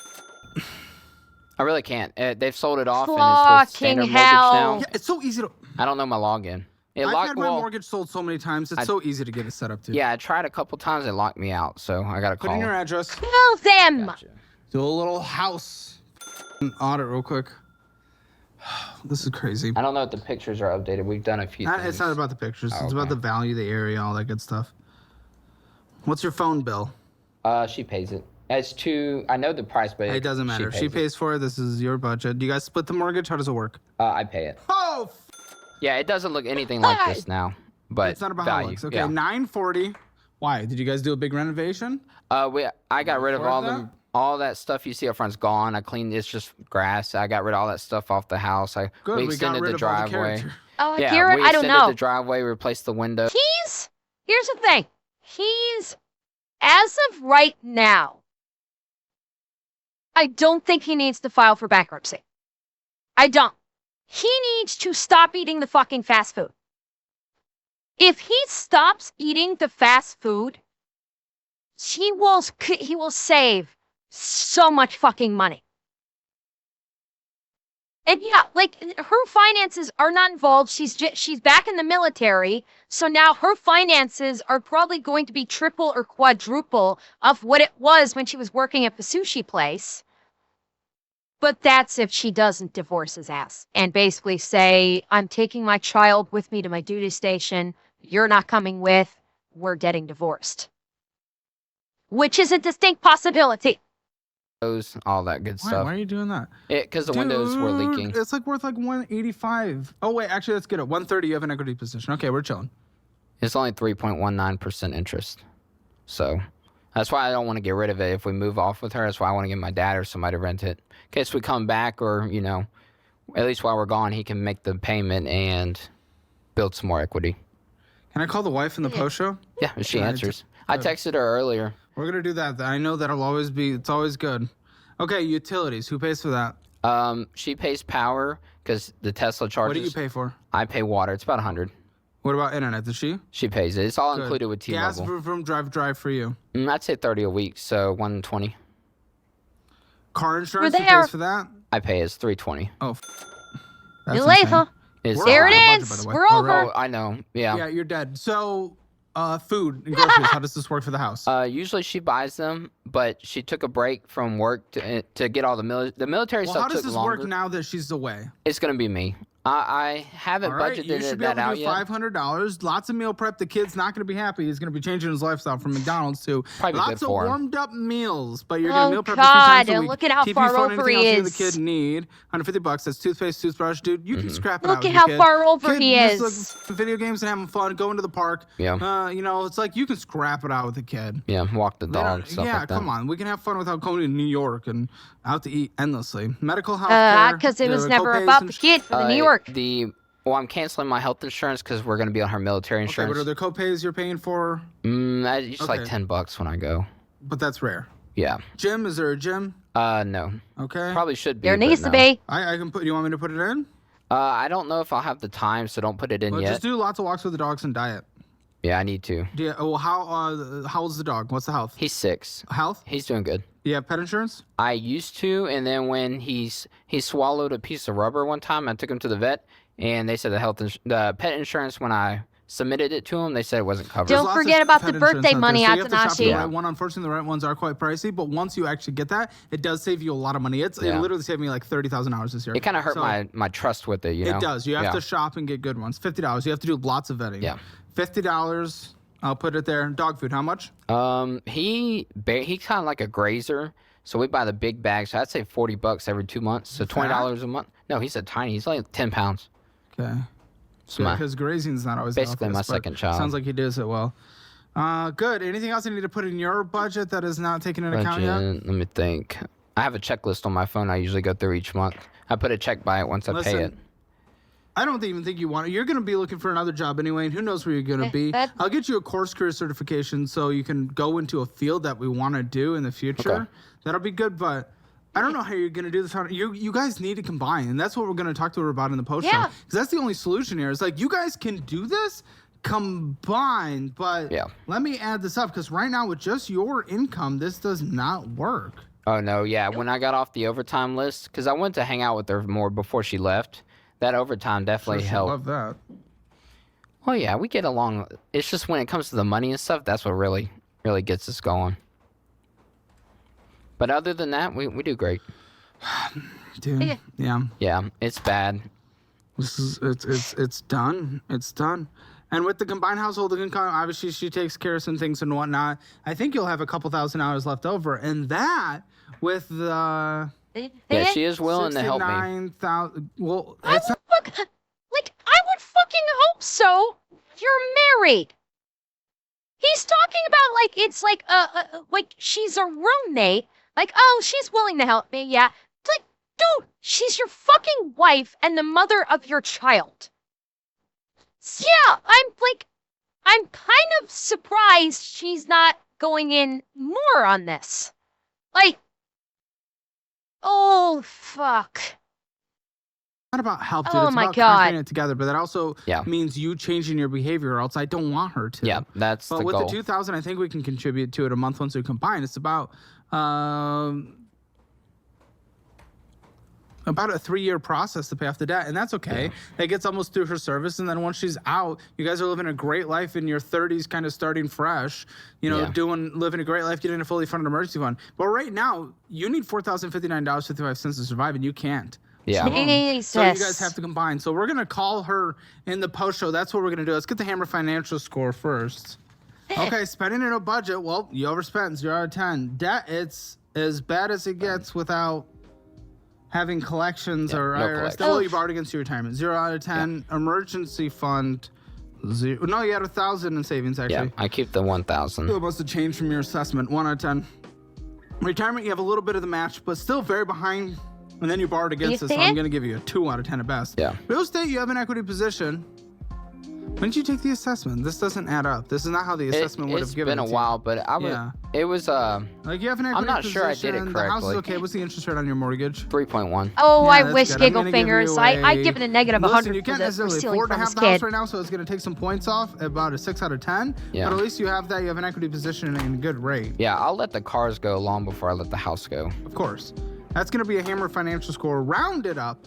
I really can't. They've sold it off, and it's with Fucking standard hell. mortgage now. Yeah, it's so easy to... I don't know my login. I've had my mortgage sold so many times. It's so easy to get it set up, too. Yeah, I tried a couple times. It locked me out, so I got to Put call. in your address. Tell them. Gotcha. Do a little house audit real quick. This is crazy. I don't know if the pictures are updated. We've done a few things. It's not about the pictures. Oh, It's about okay. the value, the area, all that good stuff. What's your phone bill? She pays it. It's too. I know the price, but It doesn't matter. She it. pays for it. This is your budget. Do you guys split the mortgage? How does it work? I pay it. Oh, Yeah, it doesn't look anything like this now, but it's not about value. how it looks. Okay, Yeah. $940. Why? Did you guys do a big renovation? I got rid of Before all that? them. All that stuff you see up front's gone. I cleaned. It's just grass. I got rid of all that stuff off the house. Good. We We got extended rid the of all the driveway. character. Yeah, Garrett, we I don't extended know. the driveway. Replaced the window. Here's the thing. As of right now, I don't think he needs to file for bankruptcy. I don't. He needs to stop eating the fucking fast food. If he stops eating the fast food, he will save so much fucking money. And yeah, like her finances are not involved. She's back in the military, so now her finances are probably going to be triple or quadruple of what it was when she was working at the sushi place. But that's if she doesn't divorce his ass and basically say, I'm taking my child with me to my duty station. You're not coming with. We're getting divorced. Which is a distinct possibility. All that good stuff. Why are you doing that? Because the windows were leaking. It's like worth like 185. Oh wait, actually, let's get it. 130. You have an equity position. Okay, we're chilling. It's only 3.19% interest. So that's why I don't want to get rid of it. If we move off with her, that's why I want to get my dad or somebody to rent it. In case we come back, or, you know, at least while we're gone, he can make the payment and build some more equity. Can I call the wife in the post show? Yeah, if she answers. I texted her earlier. We're going to do that. I know that'll always be, it's always good. Okay, utilities. Who pays for that? She pays power because the Tesla charges. What do you pay for? I pay water. It's about 100. What about internet? Does she? She pays it. It's all Good. included with T-Mobile. Gas, room, drive for you. I'd say 30 a week, so 120. Car insurance, We're who there. pays for that? I pay is 320. Oh, See you later. Is There out it of budget, is. by the way. We're Oh, over. Oh, I know. Yeah. Yeah, you're dead. So, food and groceries, how does this work for the house? Usually she buys them, but she took a break from work to get all the military Well, stuff how does took this longer. work now that she's away? It's gonna be me. I haven't All right, you budgeted should be that able to out do yet. $500. Lots of meal prep. The kid's not going to be happy. He's going to be changing his lifestyle from McDonald's to Probably lots good of for him. warmed up meals. But you're going to Oh, meal prep a few times a God, week. look at how TV, far phone, over anything he else you and the is. kid need. $150. That's toothpaste, toothbrush, dude. You can scrap it Look out. at with how your kid. far over Kid he just, is. like, video games and having fun, going to the park. Yeah. You know, it's like you can scrap it out with a kid. Yeah, walk the They don't- dog, stuff yeah, like that. come on. We can have fun without going to New York and out to eat endlessly. Medical health care. Because it was the never co-pays about and the kid for the New Uh, York. Well, I'm canceling my health insurance because we're gonna be on her military Okay, insurance. but are there co-pays you're paying for? It's like Okay. $10 when I go. But that's rare. Yeah. Gym? Is there a gym? No. Okay. Probably should be. There but needs to no. be. I can put. You want me to put it in? I don't know if I'll have the time, so don't put it in Well, yet. just do lots of walks with the dogs and diet. Yeah, I need to. Do you, well, how old's the dog? What's the health? He's 6. Health? He's doing good. You have pet insurance? I used to, and then when he swallowed a piece of rubber one time, I took him to the vet, and they said the pet insurance, when I submitted it to him, they said it wasn't covered. Don't There's lots of forget about pet the birthday insurance out there, money, so you have to shop the Atanashi. right one. Unfortunately, the right ones are quite pricey, but once you actually get that, it does save you a lot of money. It Yeah. literally saved me like $30,000 this year. It kind of hurt So, my trust with it, you know? It does. You have Yeah. to shop and get good ones. $50. You have to do lots of vetting. Yeah. $50. I'll put it there. Dog food. How much? He's kind of like a grazer, so we buy the big bags. So I'd say $40 every 2 months, so $20 a month. No, he's a tiny. He's like 10 pounds. Okay. So my- Because grazing's not always basically the my healthiest, but second child. Sounds like he does it well. Good. Anything else I need to put in your budget that is not taken into account yet? Budget, let me think. I have a checklist on my phone I usually go through each month. I put a check by it once I pay it. I don't even think you want it. You're going to be looking for another job anyway, and who knows where you're going to be. that- I'll get you a course career certification so you can go into a field that we want to do in the future. Okay. That'll be good, but I don't know how you're going to do this. You guys need to combine, and that's what we're going to talk to her about in the post show. Yeah. Because that's the only solution here. It's like, you guys can do this combined, but Yeah. let me add this up, because right now with just your income, this does not work. Oh, no, yeah. When I got off the overtime list, because I went to hang out with her more before she left, that overtime definitely Sure, she'd helped. love that. Oh, yeah, we get along. It's just when it comes to the money and stuff, that's what really gets us going. But other than that, we do great. Dude, yeah. Yeah, it's bad. This is it's done. It's done. And with the combined household income, obviously she takes care of some things and whatnot. I think you'll have a couple $1,000s left over, and that with the Yeah, she is willing to help me. 69,000. Well, I it's would not, I would fucking hope so. You're married. He's talking about like it's like she's a roommate. Like, oh, she's willing to help me. Yeah. It's like, dude, she's your fucking wife and the mother of your child. Yeah, I'm kind of surprised she's not going in more on this. Like, oh, fuck. not about help, dude. Oh It's my about God. conquering it together. But that also Yeah. means you changing your behavior, or else I don't want her to. Yeah, that's But the with goal. the 2,000, I think we can contribute to it a month once we combine. It's about a 3-year process to pay off the debt, and that's okay. Yeah. That gets almost through her service, and then once she's out, you guys are living a great life in your 30s, kind of starting fresh. You know, Yeah. living a great life, getting a fully funded emergency fund. But right now, you need $4,059.55 to survive, and you can't. Yeah. Jesus. So you guys have to combine. So we're gonna call her in the post show. That's what we're gonna do. Let's get the Hammer financial score first. Okay, spending in a budget. Well, you overspent 0 out of 10. Debt, it's as bad as it gets without having collections or no IRS. collection. Well, you borrowed against your retirement. 0 out of 10. Emergency fund. 0. No, you had 1,000 in savings Yeah, actually. I keep the 1,000. It must have changed from your assessment. 1 out of 10. Retirement, you have a little bit of the match, but still very behind. And then you borrowed against You it, so think? I'm going to give you a 2 out of 10 at best. Yeah. Real estate, you have an equity position. When did you take the assessment? This doesn't add up. This is not how the assessment would have given It's it been to a while, but I was. Yeah. It was Like you have an equity I'm not position. sure I did it The house is correctly. okay. What's the interest rate on your mortgage? 3.1. Oh, Yeah, I that's wish good. I'm Giggle gonna give Fingers. you I'd give it a negative Listen, 100 you can't for necessarily stealing afford to from have this the house kid. right now, so it's going to take some points off, about a 6 out of 10. Yeah. But at least you have that. You have an equity position and a good rate. Yeah, I'll let the cars go long before I let the house go. Of course. That's going to be a Hammer financial score rounded up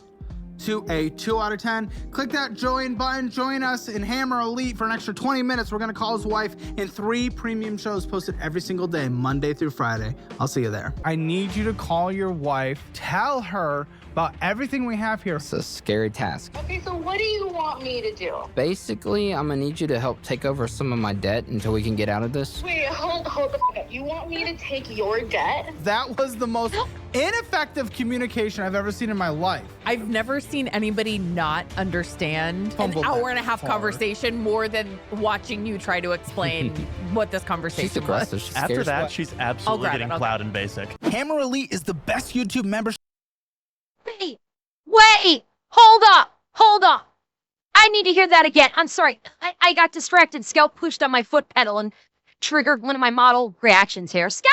to a 2 out of 10. Click that join button. Join us in Hammer Elite for an extra 20 minutes. We're going to call his wife in 3 premium shows posted every single day, Monday through Friday. I'll see you there. I need you to call your wife. Tell her about everything we have here. It's a scary task. Okay, so what do you want me to do? Basically, I'm gonna need you to help take over some of my debt until we can get out of this. Wait, hold the fuck up. You want me to take your debt? That was the most ineffective communication I've ever seen in my life. I've never seen anybody not understand Fumble an hour and a half hard. conversation more than watching you try to explain what this She's conversation aggressive. was. She After scares that, me. she's absolutely grab it, getting okay. cloud and basic. Hammer Elite is the best YouTube membership. Wait, hold up. I need to hear that again. I'm sorry. I got distracted. Scout pushed on my foot pedal and triggered one of my model reactions here. Scout,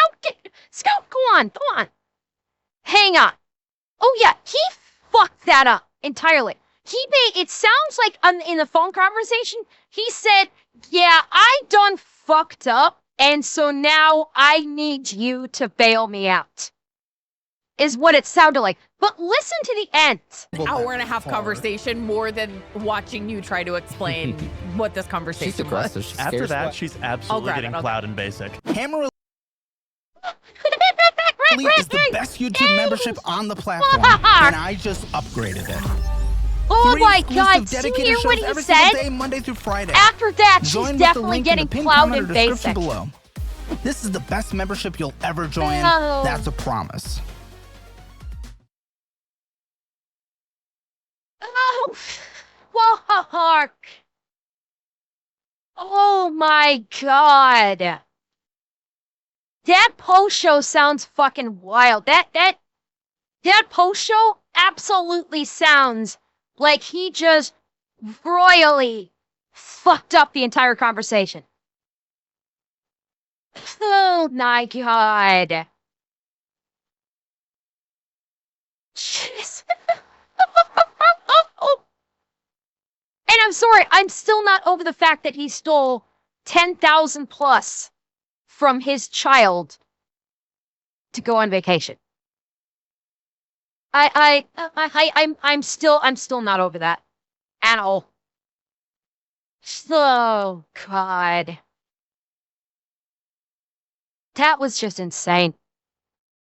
go on. Hang on. Oh yeah, he fucked that up entirely. It sounds like in the phone conversation, he said, yeah, I done fucked up, and so now I need you to bail me out. Is what it sounded like. But listen to the end. An hour and a half conversation more than watching you try to explain what this conversation She's aggressive. She After scares that, me. she's absolutely grab it, getting okay. cloud and basic. Hammer Elite is the best YouTube membership on the platform, and I just upgraded it. Oh 3 my exclusive God, did you dedicated hear shows what he every single said? day, Monday through Friday. After that, she's Join with the definitely link in getting the pinned cloud comment or and description basic. below. This is the best membership you'll ever join. Oh. That's a promise. Oh, fuck. Oh my God. That post show sounds fucking wild. That post show absolutely sounds like he just royally fucked up the entire conversation. Oh my God. Jeez. And I'm sorry, I'm still not over the fact that he stole 10,000 plus from his child to go on vacation. I'm still not over that at all. Oh God, that was just insane.